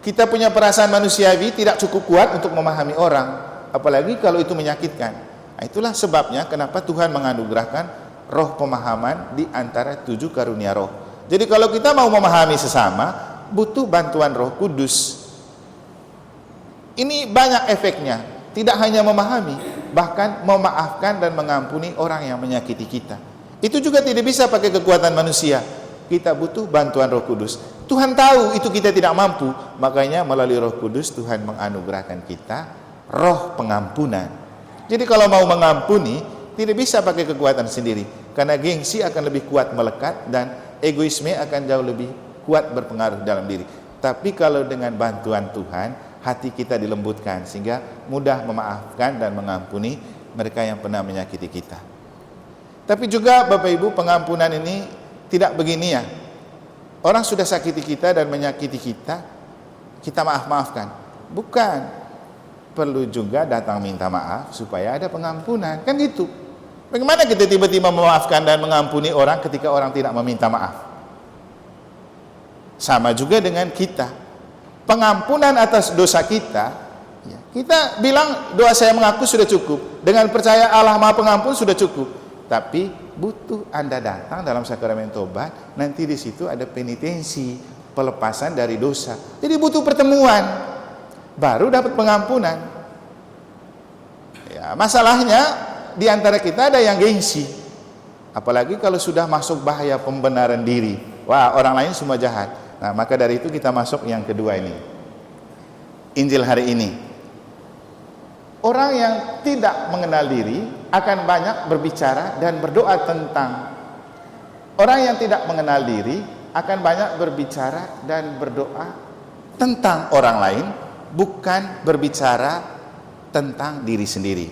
Kita punya perasaan manusiawi tidak cukup kuat untuk memahami orang, apalagi kalau itu menyakitkan. Nah, itulah sebabnya kenapa Tuhan menganugerahkan roh pemahaman di antara 7 karunia roh. Jadi kalau kita mau memahami sesama, butuh bantuan Roh Kudus. Ini banyak efeknya, tidak hanya memahami, bahkan memaafkan dan mengampuni orang yang menyakiti kita. Itu juga tidak bisa pakai kekuatan manusia. Kita butuh bantuan Roh Kudus. Tuhan tahu itu kita tidak mampu, makanya melalui Roh Kudus Tuhan menganugerahkan kita roh pengampunan. Jadi kalau mau mengampuni, tidak bisa pakai kekuatan sendiri, karena gengsi akan lebih kuat melekat dan egoisme akan jauh lebih kuat berpengaruh dalam diri. Tapi kalau dengan bantuan Tuhan, hati kita dilembutkan sehingga mudah memaafkan dan mengampuni mereka yang pernah menyakiti kita. Tapi juga Bapak Ibu, pengampunan ini tidak begini ya. Orang sudah sakiti kita dan menyakiti kita, kita maafkan. Bukan. Perlu juga datang minta maaf supaya ada pengampunan. Kan gitu. Bagaimana kita tiba-tiba memaafkan dan mengampuni orang ketika orang tidak meminta maaf? Sama juga dengan kita. Pengampunan atas dosa kita, ya, kita bilang doa saya mengaku sudah cukup. Dengan percaya Allah Maha Pengampun sudah cukup. Tapi butuh Anda datang dalam sakramen tobat, nanti di situ ada penitensi, pelepasan dari dosa. Jadi butuh pertemuan, baru dapat pengampunan. Ya, masalahnya di antara kita ada yang gengsi. Apalagi kalau sudah masuk bahaya pembenaran diri. Wah, orang lain semua jahat. Nah, maka dari itu kita masuk yang kedua ini. Injil hari ini. Orang yang tidak mengenal diri akan banyak berbicara dan berdoa tentang. Orang yang tidak mengenal diri akan banyak berbicara dan berdoa tentang orang lain, bukan berbicara tentang diri sendiri.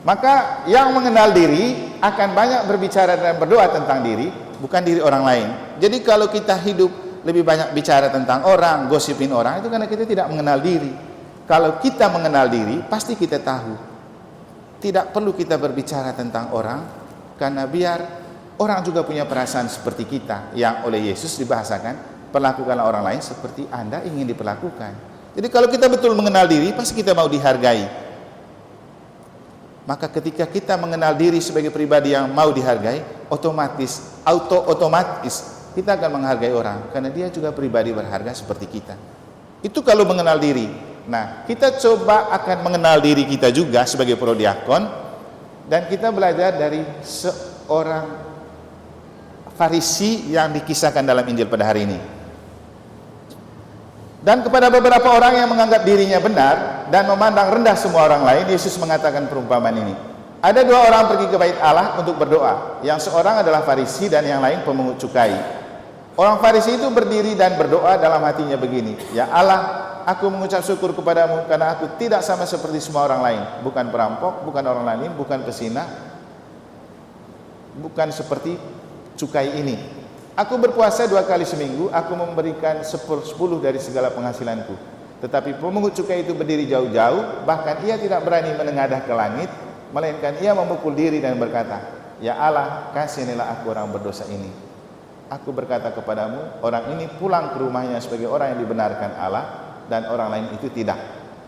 Maka yang mengenal diri akan banyak berbicara dan berdoa tentang diri, bukan diri orang lain. Jadi kalau kita hidup lebih banyak bicara tentang orang, gosipin orang, itu karena kita tidak mengenal diri. Kalau kita mengenal diri, pasti kita tahu tidak perlu kita berbicara tentang orang, karena biar orang juga punya perasaan seperti kita, yang oleh Yesus dibahasakan, perlakukanlah orang lain seperti Anda ingin diperlakukan. Jadi kalau kita betul mengenal diri, pasti kita mau dihargai. Maka ketika kita mengenal diri sebagai pribadi yang mau dihargai, otomatis kita akan menghargai orang, karena dia juga pribadi berharga seperti kita. Itu kalau mengenal diri. Nah, kita coba akan mengenal diri kita juga sebagai prodiakon, dan kita belajar dari seorang Farisi yang dikisahkan dalam Injil pada hari ini. Dan kepada beberapa orang yang menganggap dirinya benar dan memandang rendah semua orang lain, Yesus mengatakan perumpamaan ini. Ada dua orang pergi ke bait Allah untuk berdoa. Yang seorang adalah Farisi dan yang lain pemungut cukai. Orang Farisi itu berdiri dan berdoa dalam hatinya begini, "Ya Allah, aku mengucap syukur kepadamu karena aku tidak sama seperti semua orang lain. Bukan perampok, bukan orang lain, bukan pesina, bukan seperti cukai ini. Aku berpuasa 2 kali seminggu, aku memberikan 10 dari segala penghasilanku. Tetapi pemungut cukai itu berdiri jauh-jauh, bahkan ia tidak berani menengadah ke langit, melainkan ia memukul diri dan berkata, 'Ya Allah, kasihanilah aku orang berdosa ini.' Aku berkata kepadamu, orang ini pulang ke rumahnya sebagai orang yang dibenarkan Allah, dan orang lain itu tidak.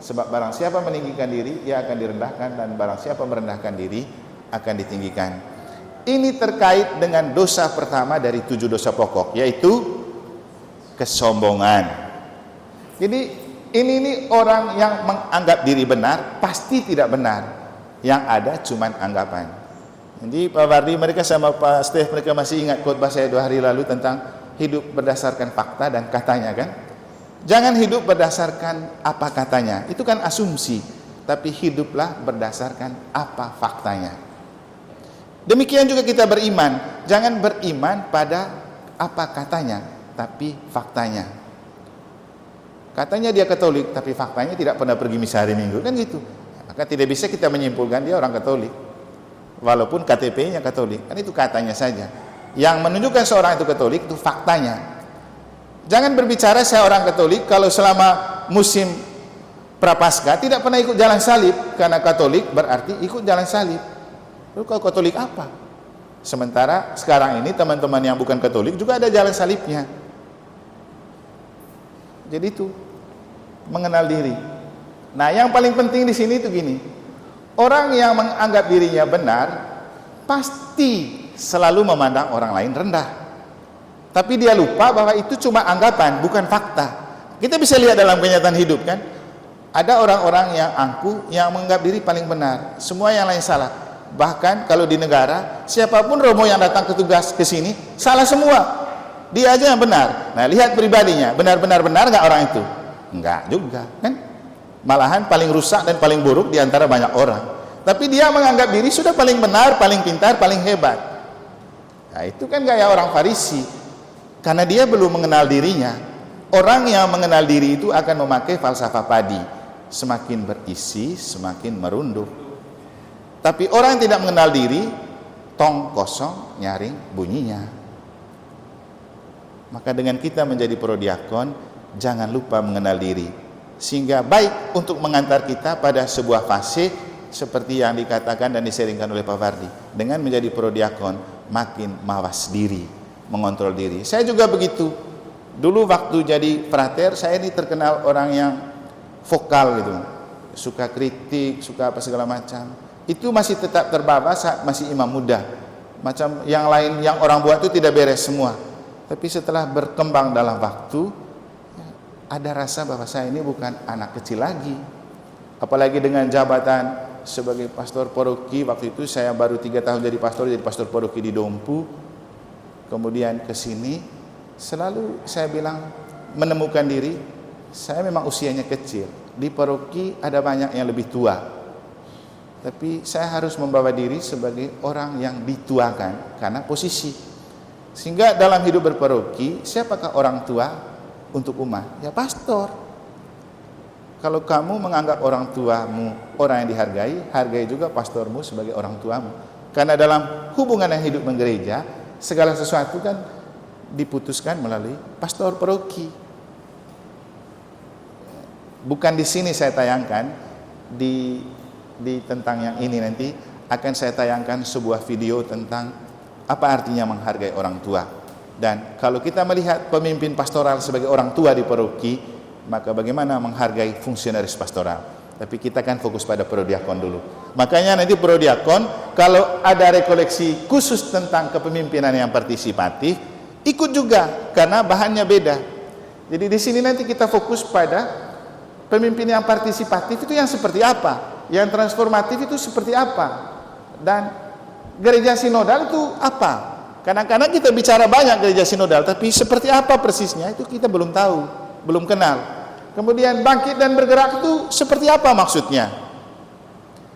Sebab barang siapa meninggikan diri, ia akan direndahkan, dan barang siapa merendahkan diri, akan ditinggikan." Ini terkait dengan dosa pertama dari 7 dosa pokok, yaitu kesombongan. Jadi ini orang yang menganggap diri benar pasti tidak benar. Yang ada cuman anggapan. Jadi Pak Wardi, mereka sama Pak Steve, mereka masih ingat khotbah saya 2 hari lalu tentang hidup berdasarkan fakta dan katanya, kan? Jangan hidup berdasarkan apa katanya, itu kan asumsi. Tapi hiduplah berdasarkan apa faktanya. Demikian juga kita beriman, jangan beriman pada apa katanya, tapi faktanya. Katanya dia Katolik, tapi faktanya tidak pernah pergi misa hari Minggu, kan gitu. Maka tidak bisa kita menyimpulkan dia orang Katolik, walaupun KTP-nya Katolik, kan itu katanya saja. Yang menunjukkan seorang itu Katolik itu faktanya. Jangan berbicara saya orang Katolik kalau selama musim Prapaskah tidak pernah ikut jalan salib, karena Katolik berarti ikut jalan salib. Lalu kalau Katolik apa? Sementara sekarang ini teman-teman yang bukan Katolik juga ada jalan salibnya. Jadi itu mengenal diri. Nah, yang paling penting di sini itu gini. Orang yang menganggap dirinya benar pasti selalu memandang orang lain rendah. Tapi dia lupa bahwa itu cuma anggapan, bukan fakta. Kita bisa lihat dalam kenyataan hidup, kan? Ada orang-orang yang angkuh yang menganggap diri paling benar, semua yang lain salah. Bahkan kalau di negara, siapapun romo yang datang ke tugas ke sini salah semua, dia aja yang benar. Nah, lihat pribadinya, benar-benar benar nggak orang itu? Enggak juga, kan? Malahan paling rusak dan paling buruk di antara banyak orang. Tapi dia menganggap diri sudah paling benar, paling pintar, paling hebat. Nah, itu kan gaya orang Farisi, karena dia belum mengenal dirinya. Orang yang mengenal diri itu akan memakai falsafah padi, semakin berisi semakin merunduk. Tapi orang yang tidak mengenal diri, tong kosong nyaring bunyinya. Maka dengan kita menjadi prodiakon, jangan lupa mengenal diri, sehingga baik untuk mengantar kita pada sebuah fase seperti yang dikatakan dan diseringkan oleh Pak Fardi. Dengan menjadi prodiakon, makin mawas diri, mengontrol diri. Saya juga begitu. Dulu waktu jadi frater, saya ini terkenal orang yang vokal gitu, suka kritik, suka apa segala macam. Itu masih tetap terbawa saat masih imam muda. Macam yang lain yang orang buat itu tidak beres semua. Tapi setelah berkembang dalam waktu, ada rasa bahwa saya ini bukan anak kecil lagi. Apalagi dengan jabatan sebagai pastor paroki, waktu itu saya baru 3 tahun jadi pastor paroki di Dompu. Kemudian ke sini, selalu saya bilang menemukan diri, saya memang usianya kecil. Di paroki ada banyak yang lebih tua. Tapi saya harus membawa diri sebagai orang yang dituakan karena posisi. Sehingga dalam hidup berparoki, siapakah orang tua untuk umat? Ya pastor. Kalau kamu menganggap orang tuamu orang yang dihargai, hargai juga pastormu sebagai orang tuamu. Karena dalam hubungan yang hidup menggereja, segala sesuatu kan diputuskan melalui pastor paroki. Bukan di sini saya tayangkan, di tentang yang ini nanti akan saya tayangkan sebuah video tentang apa artinya menghargai orang tua. Dan kalau kita melihat pemimpin pastoral sebagai orang tua di paroki, maka bagaimana menghargai fungsionaris pastoral. Tapi kita kan fokus pada prodiakon dulu. Makanya nanti prodiakon kalau ada rekoleksi khusus tentang kepemimpinan yang partisipatif, ikut juga karena bahannya beda. Jadi di sini nanti kita fokus pada pemimpin yang partisipatif itu yang seperti apa, yang transformatif itu seperti apa, dan gereja sinodal itu apa. Kadang-kadang kita bicara banyak gereja sinodal, tapi seperti apa persisnya itu kita belum tahu, belum kenal. Kemudian bangkit dan bergerak itu seperti apa maksudnya.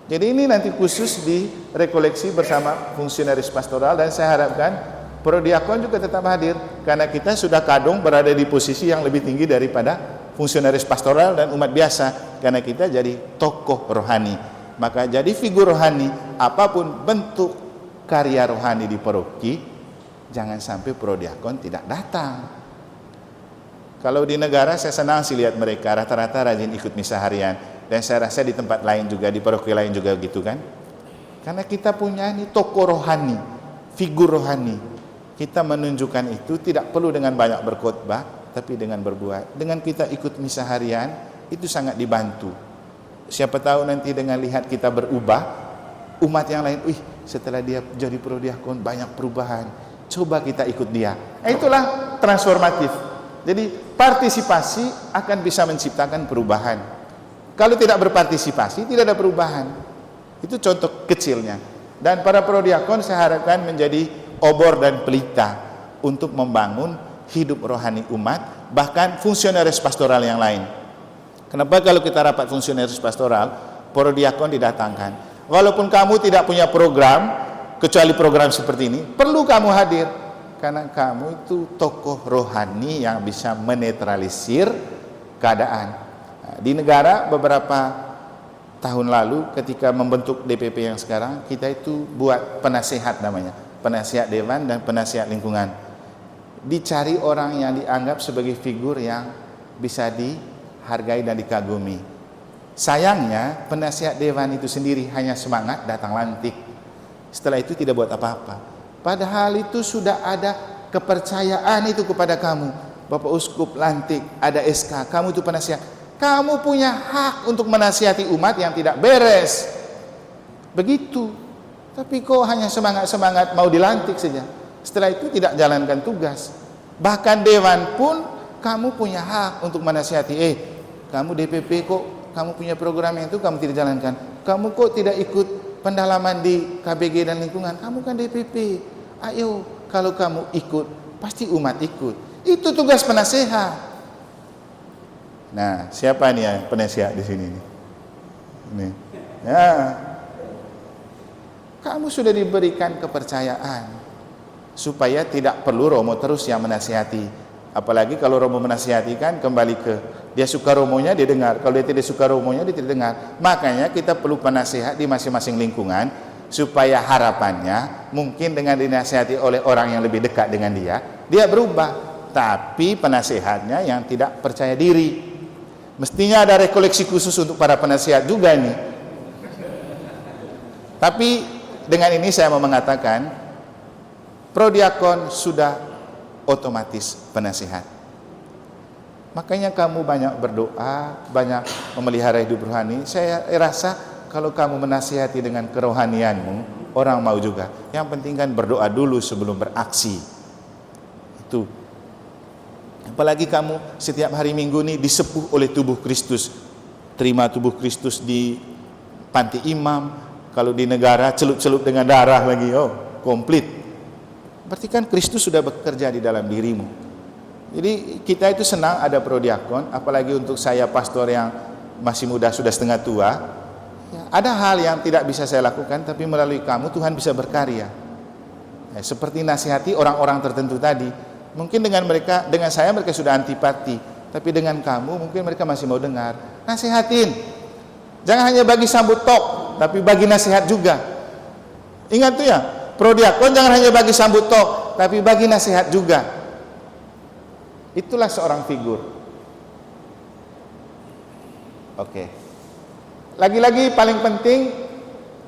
Jadi ini nanti khusus di rekoleksi bersama fungsionaris pastoral, dan saya harapkan prodiakon juga tetap hadir karena kita sudah kadung berada di posisi yang lebih tinggi daripada fungsionaris pastoral dan umat biasa, karena kita jadi tokoh rohani. Maka jadi figur rohani, apapun bentuk karya rohani di paroki, jangan sampai prodiakon tidak datang. Kalau di negara saya senang sih lihat mereka rata-rata rajin ikut misa harian, dan saya rasa di tempat lain juga, di paroki lain juga gitu kan. Karena kita punya ini tokoh rohani, figur rohani. Kita menunjukkan itu tidak perlu dengan banyak berkhotbah, tapi dengan berbuat. Dengan kita ikut misa harian itu sangat dibantu. Siapa tahu nanti dengan lihat kita berubah, umat yang lain, setelah dia jadi prodiakon banyak perubahan, coba kita ikut dia. Itulah transformatif. Jadi partisipasi akan bisa menciptakan perubahan. Kalau tidak berpartisipasi tidak ada perubahan. Itu contoh kecilnya. Dan para prodiakon saya harapkan menjadi obor dan pelita untuk membangun hidup rohani umat, bahkan fungsionaris pastoral yang lain. Kenapa kalau kita rapat fungsionaris pastoral, prodiakon didatangkan? Walaupun kamu tidak punya program, kecuali program seperti ini, perlu kamu hadir. Karena kamu itu tokoh rohani yang bisa menetralisir keadaan. Di negara beberapa tahun lalu ketika membentuk DPP yang sekarang, kita itu buat penasehat namanya, penasihat dewan dan penasihat lingkungan. Dicari orang yang dianggap sebagai figur yang bisa dihargai dan dikagumi. Sayangnya penasihat dewan itu sendiri hanya semangat datang lantik. Setelah itu tidak buat apa-apa. Padahal itu sudah ada kepercayaan itu kepada kamu. Bapak Uskup lantik, ada SK, kamu itu penasihat. Kamu punya hak untuk menasihati umat yang tidak beres. Begitu. Tapi kok hanya semangat-semangat mau dilantik saja. Setelah itu tidak jalankan tugas. Bahkan dewan pun kamu punya hak untuk menasihati. Kamu DPP kok kamu punya program yang itu kamu tidak jalankan. Kamu kok tidak ikut pendalaman di KBG dan lingkungan. Kamu kan DPP. Ayo, kalau kamu ikut, pasti umat ikut. Itu tugas penasehat. Nah, siapa nih yang penasehat di sini nih? Nih. Ya. Kamu sudah diberikan kepercayaan supaya tidak perlu Romo terus yang menasihati. Apalagi kalau Romo menasihati kan kembali ke dia suka Romonya dia dengar, kalau dia tidak suka Romonya dia tidak dengar. Makanya kita perlu penasehat di masing-masing lingkungan supaya harapannya mungkin dengan dinasihati oleh orang yang lebih dekat dengan dia berubah. Tapi penasehatnya yang tidak percaya diri. Mestinya ada rekoleksi khusus untuk para penasehat juga nih. Tapi dengan ini saya mau mengatakan prodiakon sudah otomatis penasehat. Makanya kamu banyak berdoa, banyak memelihara hidup rohani. Saya rasa kalau kamu menasihati dengan kerohanianmu, orang mau juga. Yang penting kan berdoa dulu sebelum beraksi. Itu. Apalagi kamu setiap hari Minggu ini disepuh oleh tubuh Kristus. Terima tubuh Kristus di panti imam. Kalau di negara celup-celup dengan darah lagi, komplit. Berarti kan Kristus sudah bekerja di dalam dirimu. Jadi kita itu senang ada prodiakon, apalagi untuk saya pastor yang masih muda sudah setengah tua. Ya, ada hal yang tidak bisa saya lakukan, tapi melalui kamu Tuhan bisa berkarya. Ya, seperti nasihati orang-orang tertentu tadi. Mungkin dengan saya mereka sudah antipati, tapi dengan kamu mungkin mereka masih mau dengar. Nasihatin. Jangan hanya bagi sambut tok, tapi bagi nasihat juga. Ingat tuh ya, prodiakon jangan hanya bagi sambut tok, tapi bagi nasihat juga. Itulah seorang figur. Oke. Lagi-lagi paling penting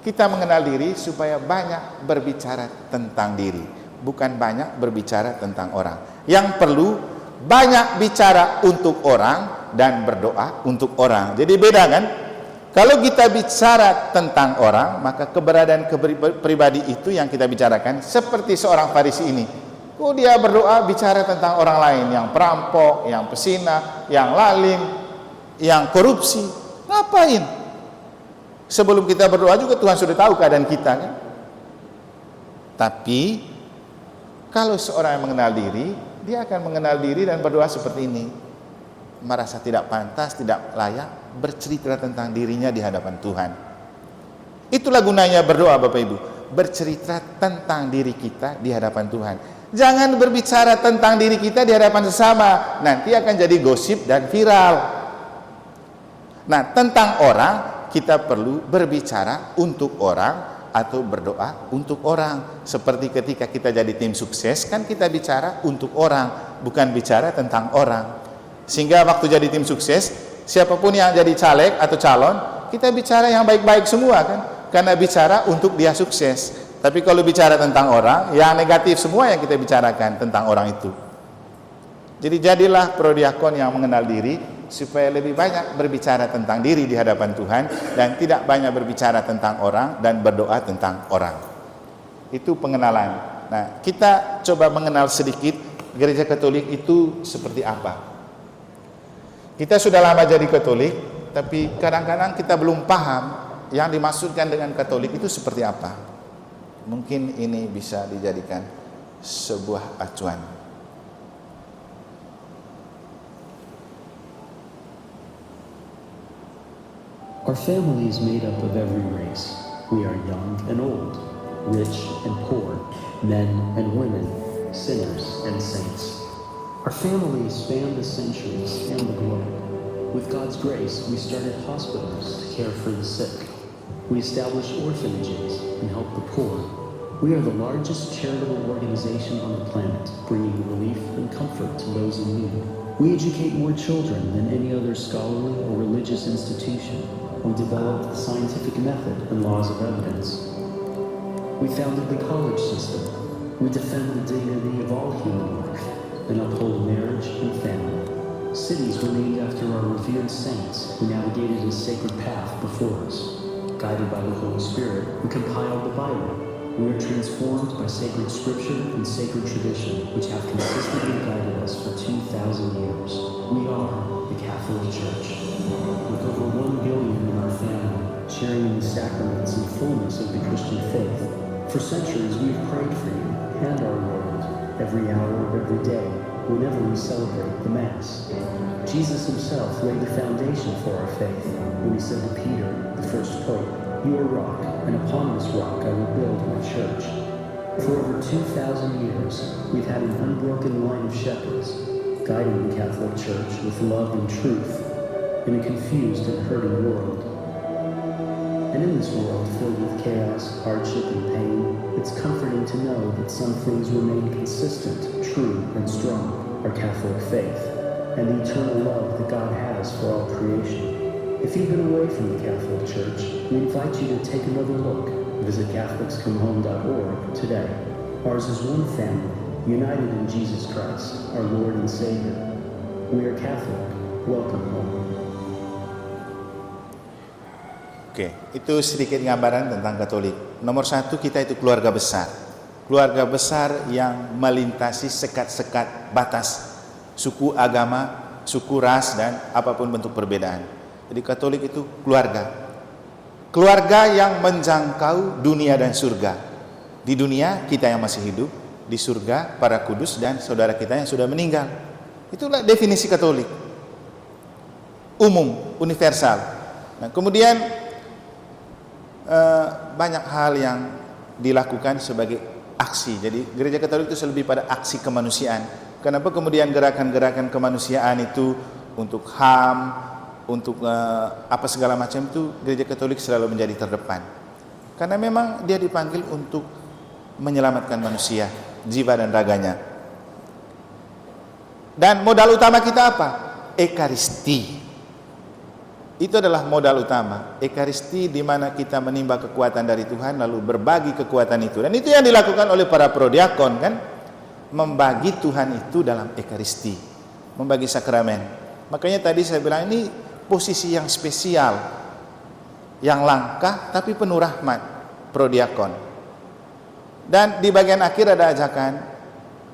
kita mengenal diri supaya banyak berbicara tentang diri, bukan banyak berbicara tentang orang. Yang perlu banyak bicara untuk orang dan berdoa untuk orang. Jadi beda kan? Kalau kita bicara tentang orang, maka keberadaan pribadi itu yang kita bicarakan. Seperti seorang Farisi ini, kok dia berdoa bicara tentang orang lain, yang perampok, yang pesina, yang lalim, yang korupsi. Ngapain? Sebelum kita berdoa juga Tuhan sudah tahu keadaan kita kan? Tapi kalau seorang yang mengenal diri, dia akan mengenal diri dan berdoa seperti ini. Merasa tidak pantas, tidak layak bercerita tentang dirinya di hadapan Tuhan. Itulah gunanya berdoa Bapak Ibu, bercerita tentang diri kita di hadapan Tuhan. Jangan berbicara tentang diri kita di hadapan sesama, nanti akan jadi gosip dan viral. Nah, tentang orang kita perlu berbicara untuk orang atau berdoa untuk orang. Seperti ketika kita jadi tim sukses, kan kita bicara untuk orang, bukan bicara tentang orang. Sehingga waktu jadi tim sukses, siapapun yang jadi caleg atau calon, kita bicara yang baik-baik semua kan, karena bicara untuk dia sukses. Tapi kalau bicara tentang orang, yang negatif semua yang kita bicarakan tentang orang itu. Jadi jadilah prodiakon yang mengenal diri, supaya lebih banyak berbicara tentang diri di hadapan Tuhan dan tidak banyak berbicara tentang orang dan berdoa tentang orang. Itu pengenalan. Nah, kita coba mengenal sedikit gereja Katolik itu seperti apa. Kita sudah lama jadi Katolik, tapi kadang-kadang kita belum paham yang dimaksudkan dengan Katolik itu seperti apa. Mungkin ini bisa dijadikan sebuah acuan. Our family is made up of every race. We are young and old, rich and poor, men and women, sinners and saints. Our families span the centuries and the globe. With God's grace, we started hospitals to care for the sick. We established orphanages and help the poor. We are the largest charitable organization on the planet, bringing relief and comfort to those in need. We educate more children than any other scholarly or religious institution. We developed the scientific method and laws of evidence. We founded the college system. We defend the dignity of all human life and uphold marriage and family. Cities were named after our revered saints who navigated a sacred path before us. Guided by the Holy Spirit, we compiled the Bible. We are transformed by sacred scripture and sacred tradition, which have consistently guided us for 2,000 years. We are the Catholic Church. With over 1 billion in our family, sharing in the sacraments and fullness of the Christian faith. For centuries we've prayed for you and our world, every hour of every day, whenever we celebrate the Mass. Jesus himself laid the foundation for our faith when he said to Peter, the first pope, "You are rock, and upon this rock I will build my church." For over 2,000 years, we've had an unbroken line of shepherds, guiding the Catholic Church with love and truth in a confused and hurting world. And in this world filled with chaos, hardship, and pain, it's comforting to know that some things remain consistent, true, and strong, our Catholic faith, and the eternal love that God has for all creation. If you've been away from the Catholic Church, we invite you to take another look. Visit CatholicsComeHome.org today. Ours is one family, united in Jesus Christ, our Lord and Savior. We are Catholic. Welcome home. Oke, itu sedikit gambaran tentang Katolik. Nomor 1, kita itu keluarga besar. Keluarga besar yang melintasi sekat-sekat batas suku, agama, suku, ras, dan apapun bentuk perbedaan. Jadi Katolik itu keluarga. Keluarga yang menjangkau dunia dan surga. Di dunia kita yang masih hidup, di surga para kudus dan saudara kita yang sudah meninggal. Itulah definisi Katolik. Umum, universal. Nah, kemudian banyak hal yang dilakukan sebagai aksi. Jadi gereja Katolik itu lebih pada aksi kemanusiaan. Kenapa kemudian gerakan-gerakan kemanusiaan itu untuk HAM, untuk apa segala macam itu gereja Katolik selalu menjadi terdepan. Karena memang dia dipanggil untuk menyelamatkan manusia, jiwa dan raganya. Dan modal utama kita apa? Ekaristi. Itu adalah modal utama. Ekaristi di mana kita menimba kekuatan dari Tuhan lalu berbagi kekuatan itu. Dan itu yang dilakukan oleh para prodiakon kan, membagi Tuhan itu dalam ekaristi, membagi sakramen. Makanya tadi saya bilang ini posisi yang spesial, yang langka tapi penuh rahmat prodiakon. Dan di bagian akhir ada ajakan,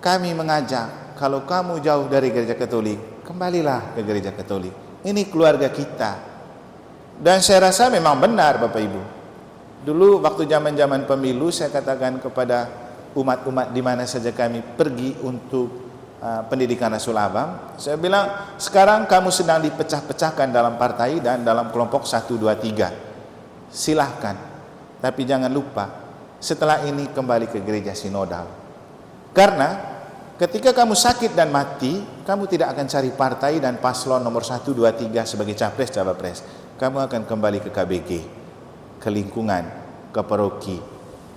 kami mengajak kalau kamu jauh dari gereja Katolik, kembalilah ke gereja Katolik. Ini keluarga kita. Dan saya rasa memang benar Bapak Ibu. Dulu waktu zaman-zaman pemilu saya katakan kepada umat-umat di mana saja kami pergi untuk pendidikan Rasul Abam, saya bilang sekarang kamu sedang dipecah-pecahkan dalam partai dan dalam kelompok 1, 2, 3. Silahkan, tapi jangan lupa setelah ini kembali ke gereja sinodal. Karena ketika kamu sakit dan mati, kamu tidak akan cari partai dan paslon nomor 1, 2, 3 sebagai capres, cawapres. Kamu akan kembali ke KBG, ke lingkungan, ke paroki,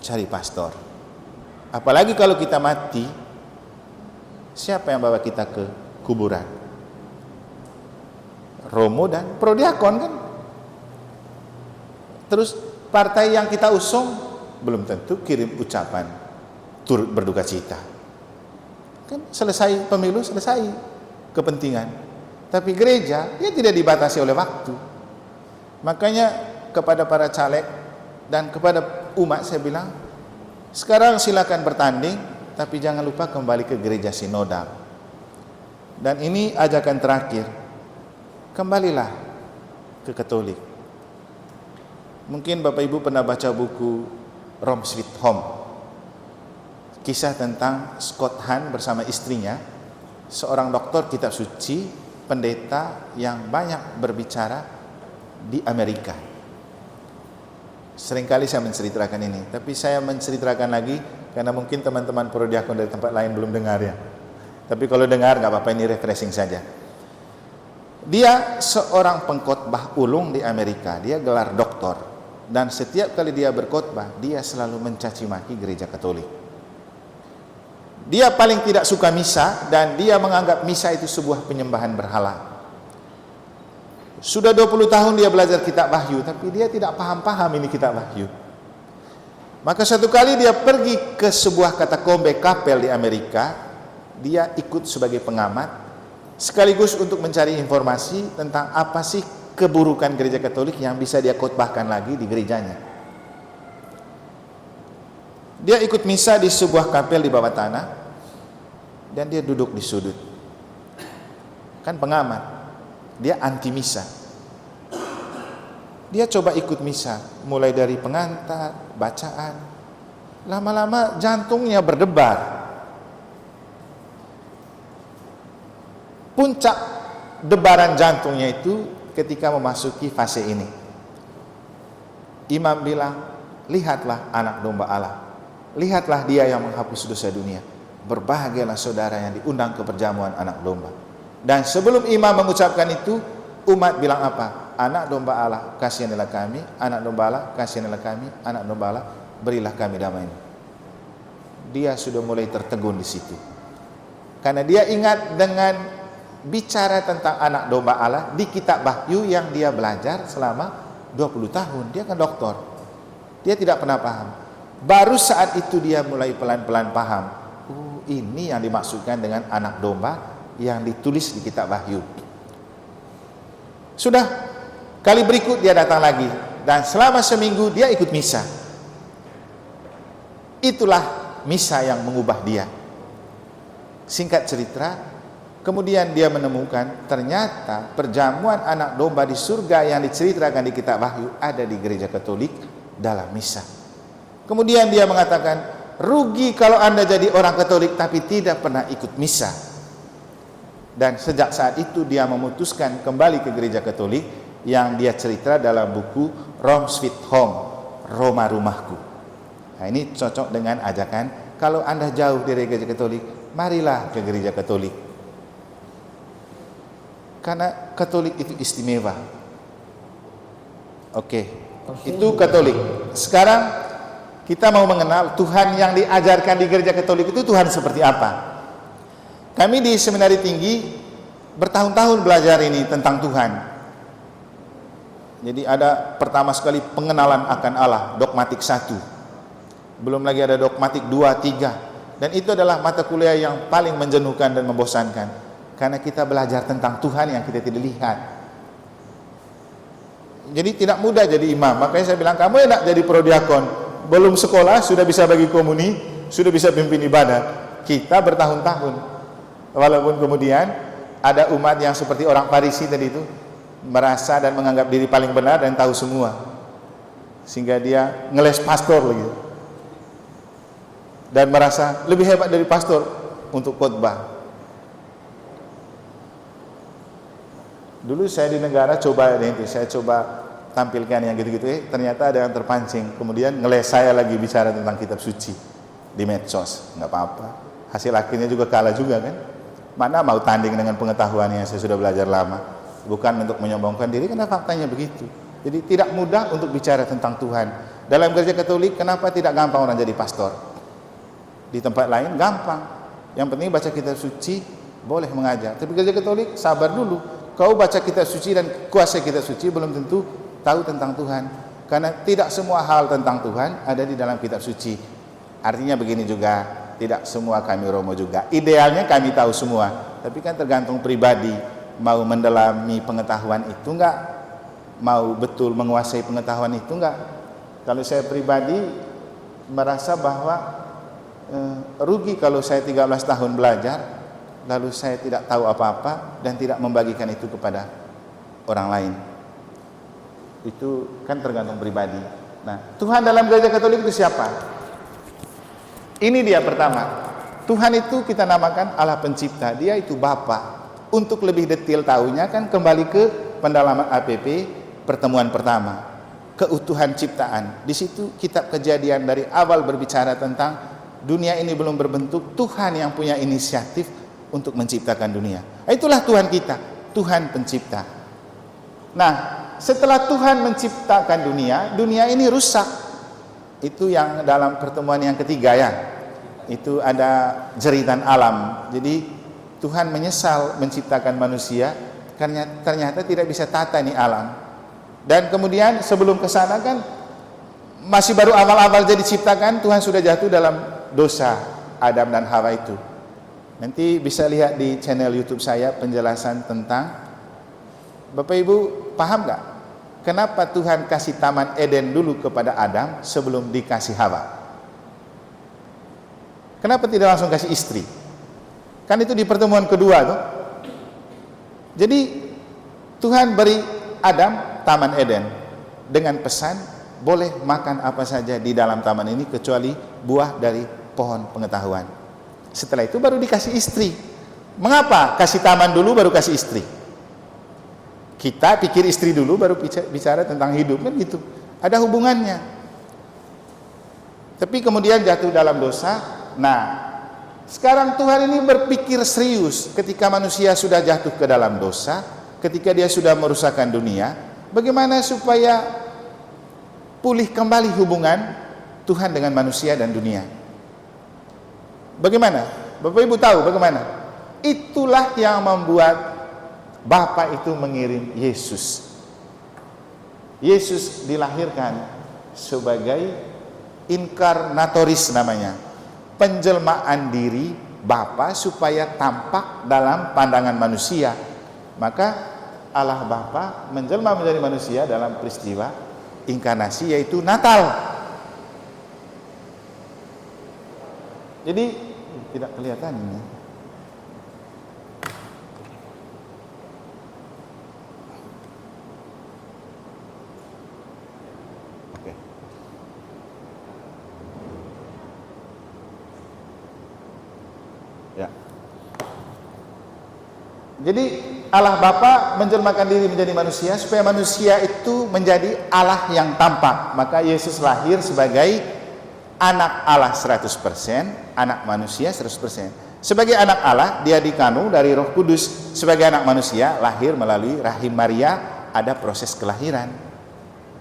cari pastor. Apalagi kalau kita mati, siapa yang bawa kita ke kuburan? Romo dan prodiakon kan? Terus partai yang kita usung belum tentu kirim ucapan turut berduka cita. Kan selesai pemilu, selesai kepentingan. Tapi gereja dia tidak dibatasi oleh waktu. Makanya kepada para caleg dan kepada umat saya bilang, sekarang silakan bertanding, tapi jangan lupa kembali ke gereja sinodal. Dan ini ajakan terakhir, kembalilah ke Katolik. Mungkin Bapak Ibu pernah baca buku Rome Sweet Home, kisah tentang Scott Hahn bersama istrinya, seorang doktor kitab suci, pendeta yang banyak berbicara di Amerika. Seringkali saya menceritakan ini, tapi saya menceritakan lagi karena mungkin teman-teman prodiakon dari tempat lain belum dengar ya. Tapi kalau dengar nggak apa-apa, ini refreshing saja. Dia seorang pengkhotbah ulung di Amerika, dia gelar doktor, dan setiap kali dia berkhotbah dia selalu mencaci maki gereja Katolik. Dia paling tidak suka misa dan dia menganggap misa itu sebuah penyembahan berhala. Sudah 20 tahun dia belajar kitab Wahyu, tapi dia tidak paham-paham ini kitab Wahyu. Maka satu kali dia pergi ke sebuah katakombe kapel di Amerika, dia ikut sebagai pengamat, sekaligus untuk mencari informasi tentang apa sih keburukan gereja Katolik yang bisa dia khotbahkan lagi di gerejanya. Dia ikut misa di sebuah kapel di bawah tanah, dan dia duduk di sudut. Kan pengamat. Dia anti misa. Dia coba ikut misa, mulai dari pengantar, bacaan. Lama-lama jantungnya berdebar. Puncak debaran jantungnya itu ketika memasuki fase ini. Imam bilang, lihatlah anak domba Allah. Lihatlah dia yang menghapus dosa dunia. Berbahagialah saudara yang diundang ke perjamuan anak domba. Dan sebelum imam mengucapkan itu, umat bilang apa? Anak domba Allah, kasihanilah kami. Anak domba Allah, kasihanilah kami. Anak domba Allah, berilah kami damai. Dia sudah mulai tertegun di situ. Karena dia ingat dengan bicara tentang anak domba Allah di kitab Wahyu yang dia belajar selama 20 tahun. Dia kan doktor. Dia tidak pernah paham. Baru saat itu dia mulai pelan-pelan paham. Ini yang dimaksudkan dengan anak domba yang ditulis di kitab Wahyu. Sudah, kali berikut dia datang lagi, dan selama seminggu dia ikut misa. Itulah misa yang mengubah dia. Singkat cerita, kemudian dia menemukan ternyata perjamuan anak domba di surga yang diceritakan di kitab Wahyu ada di gereja Katolik dalam misa. Kemudian dia mengatakan, rugi kalau Anda jadi orang Katolik tapi tidak pernah ikut misa. Dan sejak saat itu dia memutuskan kembali ke gereja Katolik yang dia cerita dalam buku Rome Sweet Home, Roma rumahku. Nah, ini cocok dengan ajakan, kalau Anda jauh dari gereja Katolik, marilah ke gereja Katolik. Karena Katolik itu istimewa. Oke, itu Katolik. Sekarang kita mau mengenal Tuhan yang diajarkan di gereja Katolik itu Tuhan seperti apa. Kami di seminari tinggi bertahun-tahun belajar ini tentang Tuhan. Jadi ada pertama sekali pengenalan akan Allah, dogmatik 1. Belum lagi ada dogmatik 2, 3. Dan itu adalah mata kuliah yang paling menjenuhkan dan membosankan. Karena kita belajar tentang Tuhan yang kita tidak lihat. Jadi tidak mudah jadi imam. Makanya saya bilang, kamu enak jadi prodiakon. Belum sekolah, sudah bisa bagi komuni, sudah bisa pimpin ibadat. Kita bertahun-tahun. Walaupun kemudian ada umat yang seperti orang Farisi tadi itu, merasa dan menganggap diri paling benar dan tahu semua, sehingga dia ngeles pastor lagi dan merasa lebih hebat dari pastor untuk khotbah. Dulu saya di negara saya coba tampilkan yang gitu-gitu, ternyata ada yang terpancing, kemudian ngeles saya lagi bicara tentang kitab suci di medsos. Nggak apa-apa, hasil akhirnya juga kalah juga kan. Mana mau tanding dengan pengetahuan yang saya sudah belajar lama. Bukan untuk menyombongkan diri, karena faktanya begitu. Jadi tidak mudah untuk bicara tentang Tuhan. Dalam gereja Katolik, kenapa tidak gampang orang jadi pastor? Di tempat lain gampang. Yang penting baca kitab suci, boleh mengajar. Tapi gereja Katolik, sabar dulu. Kau baca kitab suci dan kuasai kitab suci, belum tentu tahu tentang Tuhan. Karena tidak semua hal tentang Tuhan ada di dalam kitab suci. Artinya begini juga, tidak semua kami Romo juga. Idealnya kami tahu semua, tapi kan tergantung pribadi. Mau mendalami pengetahuan itu enggak, mau betul menguasai pengetahuan itu enggak. Kalau saya pribadi merasa bahwa rugi kalau saya 13 tahun belajar lalu saya tidak tahu apa-apa dan tidak membagikan itu kepada orang lain. Itu kan tergantung pribadi. Nah, Tuhan dalam gereja Katolik itu siapa? Ini dia pertama. Tuhan itu kita namakan Allah pencipta. Dia itu Bapa. Untuk lebih detail tahunya kan kembali ke pendalaman APP pertemuan pertama, keutuhan ciptaan. Di situ kitab Kejadian dari awal berbicara tentang dunia ini belum berbentuk, Tuhan yang punya inisiatif untuk menciptakan dunia. Itulah Tuhan kita, Tuhan pencipta. Nah, setelah Tuhan menciptakan dunia, dunia ini rusak. Itu yang dalam pertemuan yang ketiga ya. Itu ada jeritan alam. Jadi Tuhan menyesal menciptakan manusia karena ternyata tidak bisa tata nih alam. Dan kemudian sebelum ke sana kan masih baru awal-awal jadi ciptakan, Tuhan sudah jatuh dalam dosa Adam dan Hawa itu. Nanti bisa lihat di channel YouTube saya penjelasan tentang. Bapak Ibu paham nggak? Kenapa Tuhan kasih Taman Eden dulu kepada Adam sebelum dikasih Hawa? Kenapa tidak langsung kasih istri? Kan itu di pertemuan kedua tuh. Jadi Tuhan beri Adam Taman Eden dengan pesan boleh makan apa saja di dalam taman ini kecuali buah dari pohon pengetahuan. Setelah itu baru dikasih istri. Mengapa kasih taman dulu baru kasih istri? Kita pikir istri dulu baru bicara tentang hidup kan gitu. Ada hubungannya. Tapi kemudian jatuh dalam dosa. Nah, sekarang Tuhan ini berpikir serius ketika manusia sudah jatuh ke dalam dosa, ketika dia sudah merusakkan dunia, bagaimana supaya pulih kembali hubungan Tuhan dengan manusia dan dunia. Bagaimana? Bapak Ibu tahu bagaimana? Itulah yang membuat Bapa itu mengirim Yesus. Yesus dilahirkan sebagai inkarnatoris namanya. Penjelmaan diri Bapa supaya tampak dalam pandangan manusia. Maka Allah Bapa menjelma menjadi manusia dalam peristiwa inkarnasi yaitu Natal. Jadi tidak kelihatan ini. Ya. Jadi Allah Bapa menjelmakan diri menjadi manusia supaya manusia itu menjadi Allah yang tampak. Maka Yesus lahir sebagai anak Allah 100%, anak manusia 100%. Sebagai anak Allah, dia dikandung dari Roh Kudus. Sebagai anak manusia, lahir melalui rahim Maria, ada proses kelahiran.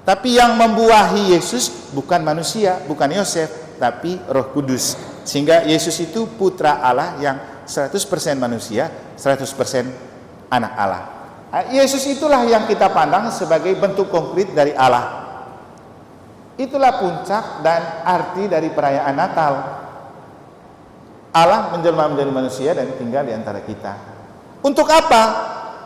Tapi yang membuahi Yesus bukan manusia, bukan Yosef, tapi Roh Kudus. Sehingga Yesus itu putra Allah yang 100% manusia, 100% anak Allah. Yesus itulah yang kita pandang sebagai bentuk konkret dari Allah. Itulah puncak dan arti dari perayaan Natal. Allah menjelma menjadi manusia dan tinggal di antara kita. Untuk apa?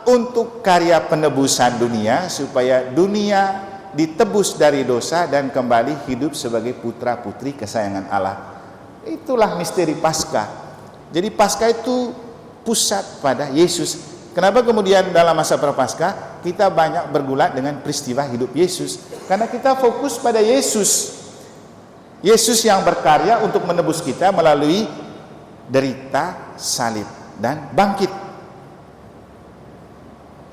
Untuk karya penebusan dunia, supaya dunia ditebus dari dosa dan kembali hidup sebagai putra-putri kesayangan Allah. Itulah misteri Paskah. Jadi Paskah itu pusat pada Yesus. Kenapa kemudian dalam masa Prapaskah kita banyak bergulat dengan peristiwa hidup Yesus? Karena kita fokus pada Yesus. Yesus yang berkarya untuk menebus kita melalui derita, salib, dan bangkit.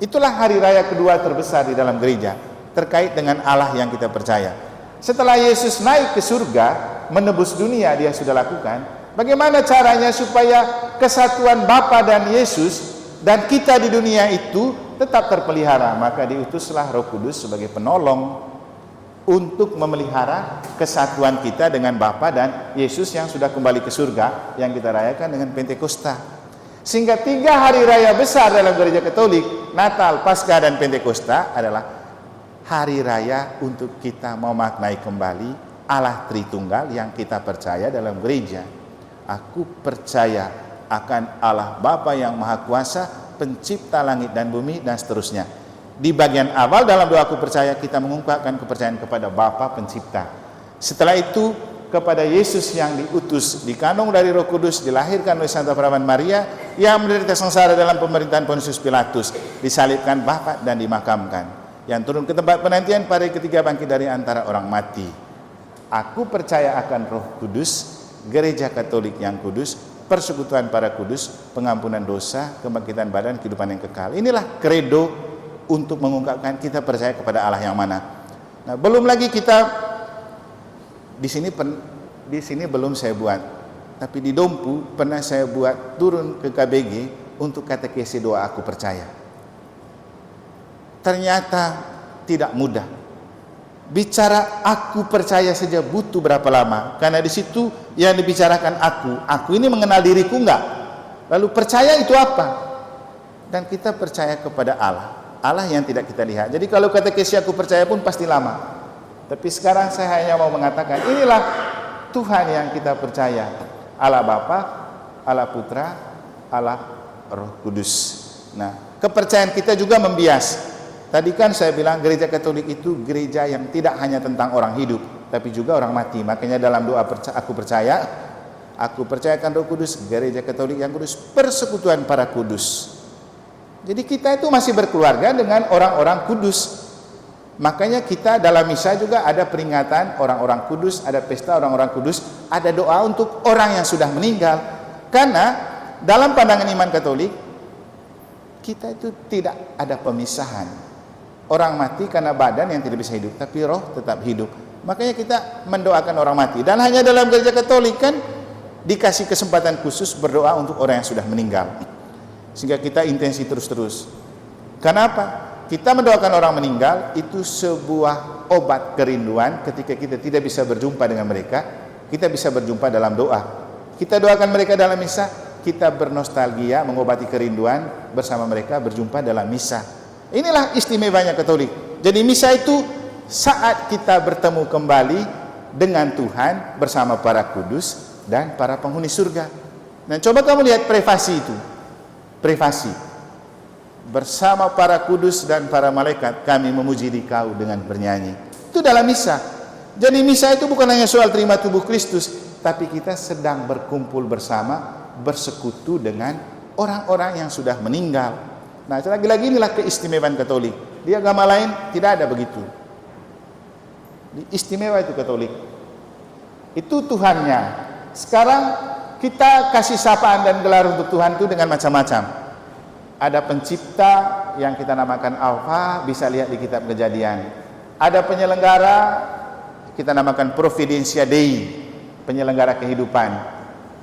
Itulah hari raya kedua terbesar di dalam gereja, terkait dengan Allah yang kita percaya. Setelah Yesus naik ke surga, menebus dunia dia sudah lakukan. Bagaimana caranya supaya kesatuan Bapa dan Yesus dan kita di dunia itu tetap terpelihara? Maka diutuslah Roh Kudus sebagai penolong untuk memelihara kesatuan kita dengan Bapa dan Yesus yang sudah kembali ke surga, yang kita rayakan dengan Pentakosta. Sehingga 3 hari raya besar dalam gereja Katolik, Natal, Paskah, dan Pentakosta adalah hari raya untuk kita memaknai kembali Allah Tritunggal yang kita percaya dalam gereja. Aku percaya akan Allah Bapa yang Maha Kuasa, pencipta langit dan bumi, dan seterusnya. Di bagian awal dalam doa aku percaya, kita mengungkapkan kepercayaan kepada Bapa pencipta. Setelah itu kepada Yesus yang diutus, dikandung dari Roh Kudus, dilahirkan oleh Santa Perawan Maria, yang menderita sengsara dalam pemerintahan Pontius Pilatus, disalibkan, wafat, dan dimakamkan, yang turun ke tempat penantian pada ketiga bangkit dari antara orang mati. Aku percaya akan Roh Kudus, Gereja Katolik yang kudus, persekutuan para kudus, pengampunan dosa, kebangkitan badan, kehidupan yang kekal. Inilah kredo untuk mengungkapkan kita percaya kepada Allah yang mana. Nah, belum lagi kita di sini belum saya buat, tapi di Dompu pernah saya buat turun ke KBG untuk katekesi doa aku percaya. Ternyata tidak mudah. Bicara aku percaya saja butuh berapa lama? Karena di situ yang dibicarakan aku ini mengenal diriku enggak? Lalu percaya itu apa? Dan kita percaya kepada Allah yang tidak kita lihat. Jadi kalau katekesi aku percaya pun pasti lama. Tapi sekarang saya hanya mau mengatakan inilah Tuhan yang kita percaya. Allah Bapa, Allah Putra, Allah Roh Kudus. Nah, kepercayaan kita juga membias. Tadi kan saya bilang gereja Katolik itu gereja yang tidak hanya tentang orang hidup, tapi juga orang mati. Makanya dalam doa aku percayakan Roh Kudus, gereja Katolik yang kudus, persekutuan para kudus. Jadi kita itu masih berkeluarga dengan orang-orang kudus. Makanya kita dalam misa juga ada peringatan orang-orang kudus, ada pesta orang-orang kudus, ada doa untuk orang yang sudah meninggal. Karena dalam pandangan iman Katolik, kita itu tidak ada pemisahan. Orang mati karena badan yang tidak bisa hidup, tapi roh tetap hidup. Makanya kita mendoakan orang mati. Dan hanya dalam gereja Katolik kan dikasih kesempatan khusus berdoa untuk orang yang sudah meninggal. Sehingga kita intensi terus-terus. Kenapa? Kita mendoakan orang meninggal itu sebuah obat kerinduan. Ketika kita tidak bisa berjumpa dengan mereka, kita bisa berjumpa dalam doa. Kita doakan mereka dalam misa, kita bernostalgia, mengobati kerinduan bersama mereka, berjumpa dalam misa. Inilah istimewanya Katolik. Jadi misa itu saat kita bertemu kembali dengan Tuhan bersama para kudus dan para penghuni surga. Nah, coba kamu lihat prefasi itu. Prefasi. Bersama para kudus dan para malaikat kami memuji Dikau dengan bernyanyi. Itu dalam misa. Jadi misa itu bukan hanya soal terima tubuh Kristus, tapi kita sedang berkumpul bersama, bersekutu dengan orang-orang yang sudah meninggal. Nah, lagi-lagi inilah keistimewaan Katolik. Di agama lain tidak ada begitu. Istimewa itu Katolik. Itu Tuhannya. Sekarang kita kasih sapaan dan gelar untuk Tuhan itu dengan macam-macam. Ada pencipta yang kita namakan Alfa, bisa lihat di kitab Kejadian. Ada penyelenggara, kita namakan Providentia Dei, penyelenggara kehidupan.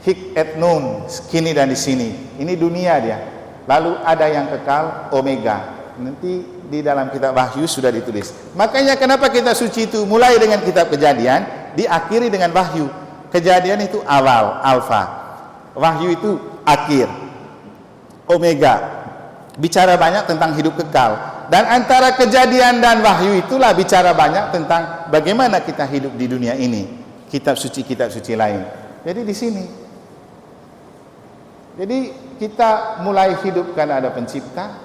Hic et nun, kini dan di sini. Ini dunia dia. Lalu ada yang kekal, Omega. Nanti di dalam kitab Wahyu sudah ditulis. Makanya kenapa kita suci itu mulai dengan kitab Kejadian, diakhiri dengan Wahyu. Kejadian itu awal, alfa. Wahyu itu akhir, Omega. bicara banyak tentang hidup kekal. Dan antara Kejadian dan Wahyu itulah bicara banyak tentang bagaimana kita hidup di dunia ini. Kitab suci lain. Jadi di sini. Jadi kita mulai hidup karena ada pencipta,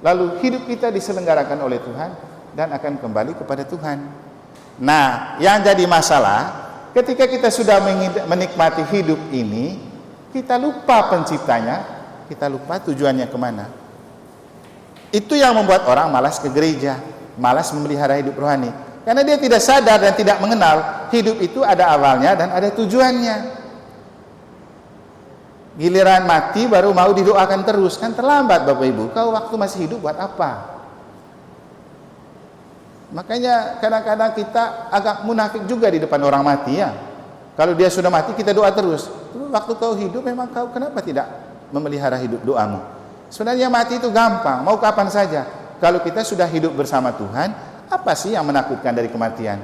lalu hidup kita diselenggarakan oleh Tuhan dan akan kembali kepada Tuhan. Nah, yang jadi masalah ketika kita sudah menikmati hidup ini, kita lupa penciptanya, kita lupa tujuannya kemana. Itu yang membuat orang malas ke gereja, malas memelihara hidup rohani. Karena dia tidak sadar dan tidak mengenal hidup itu ada awalnya dan ada tujuannya. Giliran mati baru mau didoakan terus, kan terlambat Bapak Ibu. Kau waktu masih hidup buat apa? Makanya kadang-kadang kita agak munafik juga di depan orang mati ya. Kalau dia sudah mati kita doa terus. Waktu kau hidup memang kau kenapa tidak memelihara hidup doamu? Sebenarnya mati itu gampang, mau kapan saja. Kalau kita sudah hidup bersama Tuhan, apa sih yang menakutkan dari kematian?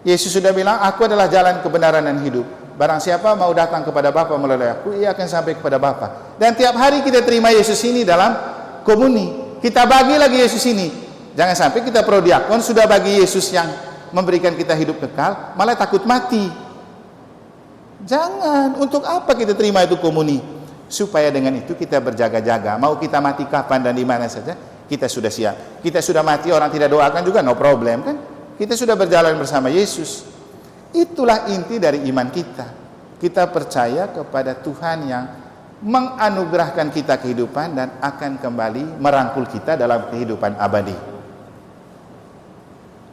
Yesus sudah bilang, aku adalah jalan kebenaran dan hidup. Barang siapa mau datang kepada Bapa melalui aku, ia akan sampai kepada Bapa. Dan tiap hari kita terima Yesus ini dalam komuni. Kita bagi lagi Yesus ini. Jangan sampai kita prodiakon sudah bagi Yesus yang memberikan kita hidup kekal, malah takut mati. Jangan. Untuk apa kita terima itu komuni? Supaya dengan itu kita berjaga-jaga. Mau kita mati kapan dan di mana saja, kita sudah siap. Kita sudah mati, orang tidak doakan juga, no problem kan? Kita sudah berjalan bersama Yesus. Itulah inti dari iman kita. Kita percaya kepada Tuhan yang menganugerahkan kita kehidupan dan akan kembali merangkul kita dalam kehidupan abadi.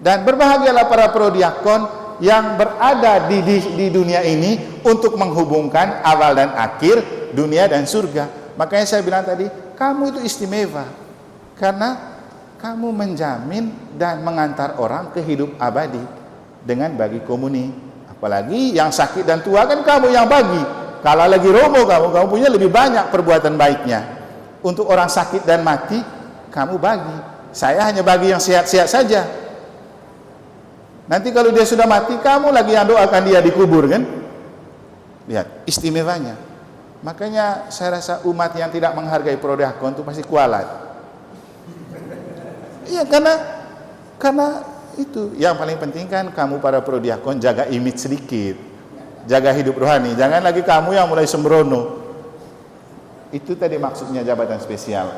Dan berbahagialah para prodiakon yang berada di dunia ini untuk menghubungkan awal dan akhir, dunia dan surga. Makanya saya bilang tadi, kamu itu istimewa karena kamu menjamin dan mengantar orang ke hidup abadi dengan bagi komuni. Apalagi yang sakit dan tua kan kamu yang bagi. Kalau lagi romo kamu punya lebih banyak perbuatan baiknya. Untuk orang sakit dan mati kamu bagi. Saya hanya bagi yang sehat-sehat saja. Nanti kalau dia sudah mati, kamu lagi yang doakan dia dikubur kan? Lihat, istimewanya. Makanya saya rasa umat yang tidak menghargai prodiakon itu pasti kualat. Iya, karena itu yang paling penting kan kamu para prodiakon jaga image sedikit. Jaga hidup rohani. Jangan lagi kamu yang mulai sembrono. Itu tadi maksudnya jabatan spesial.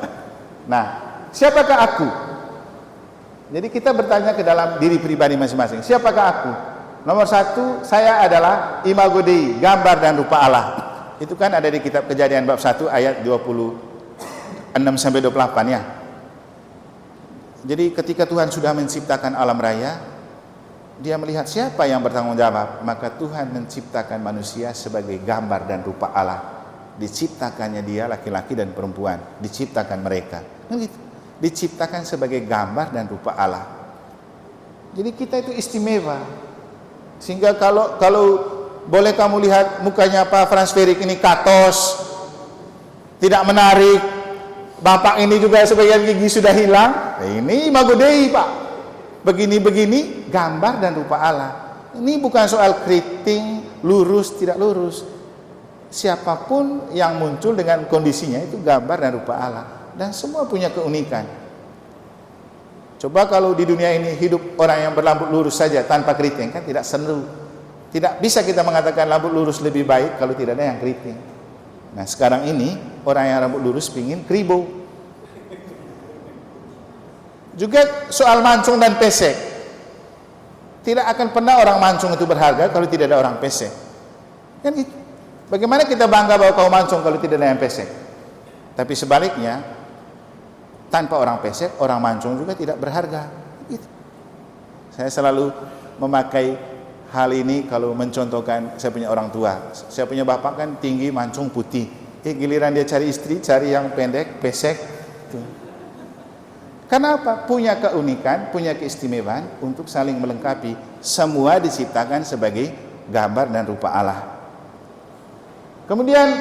Nah, siapakah aku? Jadi kita bertanya ke dalam diri pribadi masing-masing. Siapakah aku? Nomor satu, saya adalah imago Dei, gambar dan rupa Allah. Itu kan ada di kitab Kejadian bab 1 ayat 26-28 ya. Jadi ketika Tuhan sudah menciptakan alam raya, dia melihat siapa yang bertanggung jawab. Maka Tuhan menciptakan manusia sebagai gambar dan rupa Allah. Diciptakannya dia laki-laki dan perempuan. Diciptakan mereka. Diciptakan sebagai gambar dan rupa Allah. Jadi kita itu istimewa. Sehingga kalau boleh kamu lihat mukanya Pak Frans Ferik ini katos, tidak menarik. Bapak ini juga sebagian gigi sudah hilang. Ini imago Dei Pak. Begini-begini gambar dan rupa Allah. Ini bukan soal keriting, lurus, tidak lurus. Siapapun yang muncul dengan kondisinya itu gambar dan rupa Allah. Dan semua punya keunikan. Coba kalau di dunia ini hidup orang yang berambut lurus saja tanpa keriting, kan tidak seru. Tidak bisa kita mengatakan rambut lurus lebih baik kalau tidak ada yang keriting. Nah sekarang ini orang yang rambut lurus pingin kribo. Juga soal mancung dan pesek. Tidak akan pernah orang mancung itu berharga kalau tidak ada orang pesek. Kan itu. Bagaimana kita bangga bahwa kau mancung kalau tidak ada yang pesek? Tapi sebaliknya, tanpa orang pesek, orang mancung juga tidak berharga. Gitu. Saya selalu memakai hal ini kalau mencontohkan saya punya orang tua. Saya punya bapak kan tinggi, mancung, putih. Giliran dia cari istri, cari yang pendek, pesek. Gitu. Karena apa? Punya keunikan, punya keistimewaan untuk saling melengkapi. Semua diciptakan sebagai gambar dan rupa Allah. Kemudian,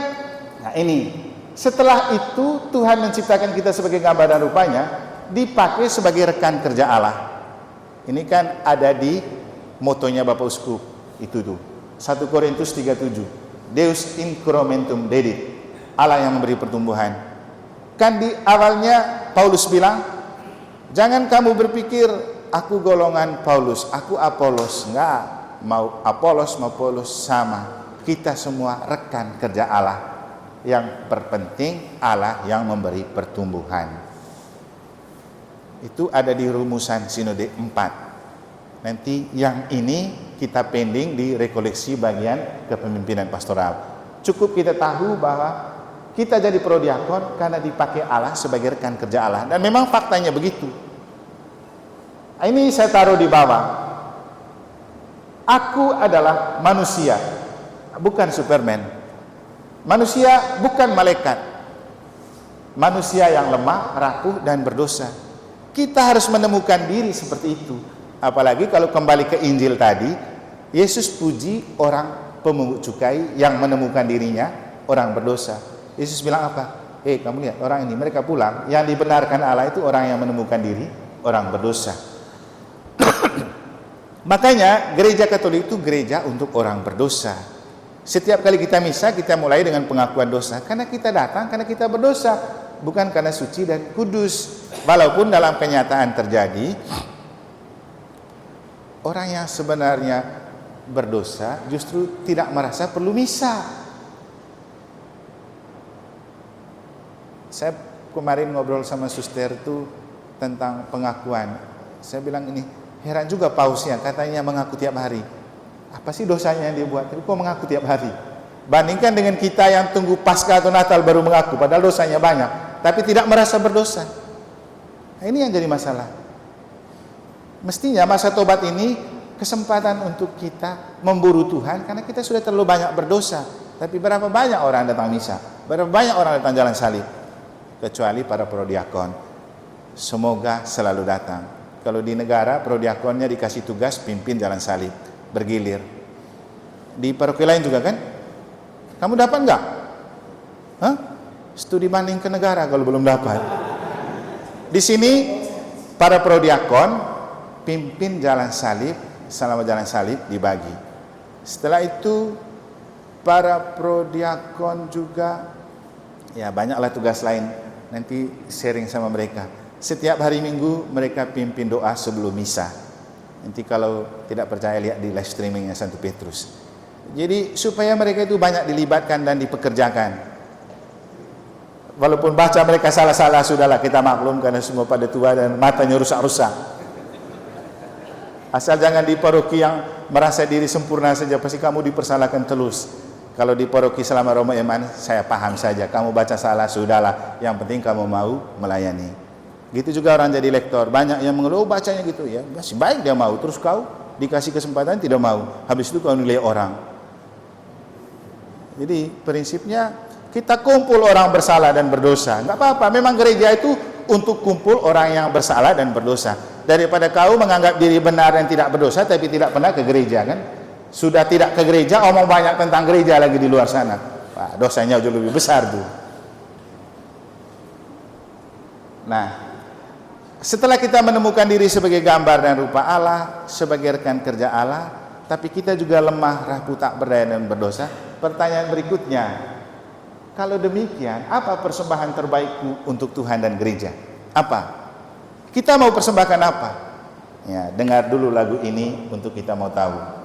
nah ini. Setelah itu Tuhan menciptakan kita sebagai gambar dan rupanya, dipakai sebagai rekan kerja Allah. Ini kan ada di motonya Bapak Uskup itu tuh. 1 Korintus 3:7. Deus incrementum dedit. Allah yang memberi pertumbuhan. Kan di awalnya Paulus bilang, jangan kamu berpikir aku golongan Paulus, aku Apolos. Enggak, mau Apolos mau Paulus sama. Kita semua rekan kerja Allah. Yang terpenting Allah yang memberi pertumbuhan. Itu ada di rumusan Sinode 4. Nanti yang ini kita pending di rekoleksi bagian kepemimpinan pastoral. Cukup kita tahu bahwa kita jadi prodiakon karena dipakai Allah sebagai rekan kerja Allah. Dan memang faktanya begitu. Ini saya taruh di bawah. Aku adalah manusia, bukan Superman. Manusia bukan malaikat. Manusia yang lemah, rapuh, dan berdosa. Kita harus menemukan diri seperti itu. Apalagi kalau kembali ke Injil tadi, Yesus puji orang pemungut cukai yang menemukan dirinya orang berdosa. Yesus bilang apa? Kamu lihat orang ini, mereka pulang. Yang dibenarkan Allah itu orang yang menemukan diri orang berdosa. Makanya gereja Katolik itu gereja untuk orang berdosa. Setiap kali kita misa, kita mulai dengan pengakuan dosa. Karena kita datang, karena kita berdosa. Bukan karena suci dan kudus. Walaupun dalam kenyataan terjadi, orang yang sebenarnya berdosa justru tidak merasa perlu misa. Saya kemarin ngobrol sama suster itu tentang pengakuan. Saya bilang ini, heran juga pausnya, katanya mengaku tiap hari. Apa sih dosanya yang dia buat? Tapi kok mengaku tiap hari? Bandingkan dengan kita yang tunggu Paskah atau Natal baru mengaku, padahal dosanya banyak, tapi tidak merasa berdosa. Nah, ini yang jadi masalah. Mestinya masa tobat ini kesempatan untuk kita memburu Tuhan, karena kita sudah terlalu banyak berdosa. Tapi berapa banyak orang datang misa? Berapa banyak orang datang jalan salib? Kecuali para prodiakon. Semoga selalu datang. Kalau di negara, prodiakonnya dikasih tugas pimpin jalan salib. Bergilir. Di paroki lain juga kan? Kamu dapat enggak? Studi banding ke negara kalau belum dapat. Di sini para prodiakon pimpin jalan salib, selama jalan salib dibagi. Setelah itu para prodiakon juga ya banyaklah tugas lain, nanti sharing sama mereka. Setiap hari Minggu mereka pimpin doa sebelum misa. Nanti kalau tidak percaya lihat di live streamingnya Santo Petrus. Jadi supaya mereka itu banyak dilibatkan dan dipekerjakan. Walaupun baca mereka salah-salah, sudahlah kita maklum karena semua pada tua dan matanya rusak-rusak. Asal jangan di paroki yang merasa diri sempurna saja, pasti kamu dipersalahkan terus. Kalau di paroki selama Romo Eman, saya paham saja. Kamu baca salah, sudahlah. Yang penting kamu mau melayani. Gitu juga orang jadi lektor, banyak yang mengeluh bacanya gitu ya, masih baik dia mau, terus kau dikasih kesempatan tidak mau, habis itu kau nilai orang. Jadi prinsipnya kita kumpul orang bersalah dan berdosa, nggak apa-apa. Memang gereja itu untuk kumpul orang yang bersalah dan berdosa. Daripada kau menganggap diri benar dan tidak berdosa, tapi tidak pernah ke gereja kan? Sudah tidak ke gereja, omong banyak tentang gereja lagi di luar sana. Wah, dosanya jauh lebih besar tuh. Nah, setelah kita menemukan diri sebagai gambar dan rupa Allah, sebagai rekan kerja Allah, tapi kita juga lemah, rapuh, tak berdaya dan berdosa. Pertanyaan berikutnya, kalau demikian, apa persembahan terbaikku untuk Tuhan dan gereja? Apa? Kita mau persembahkan apa? Ya, dengar dulu lagu ini untuk kita mau tahu.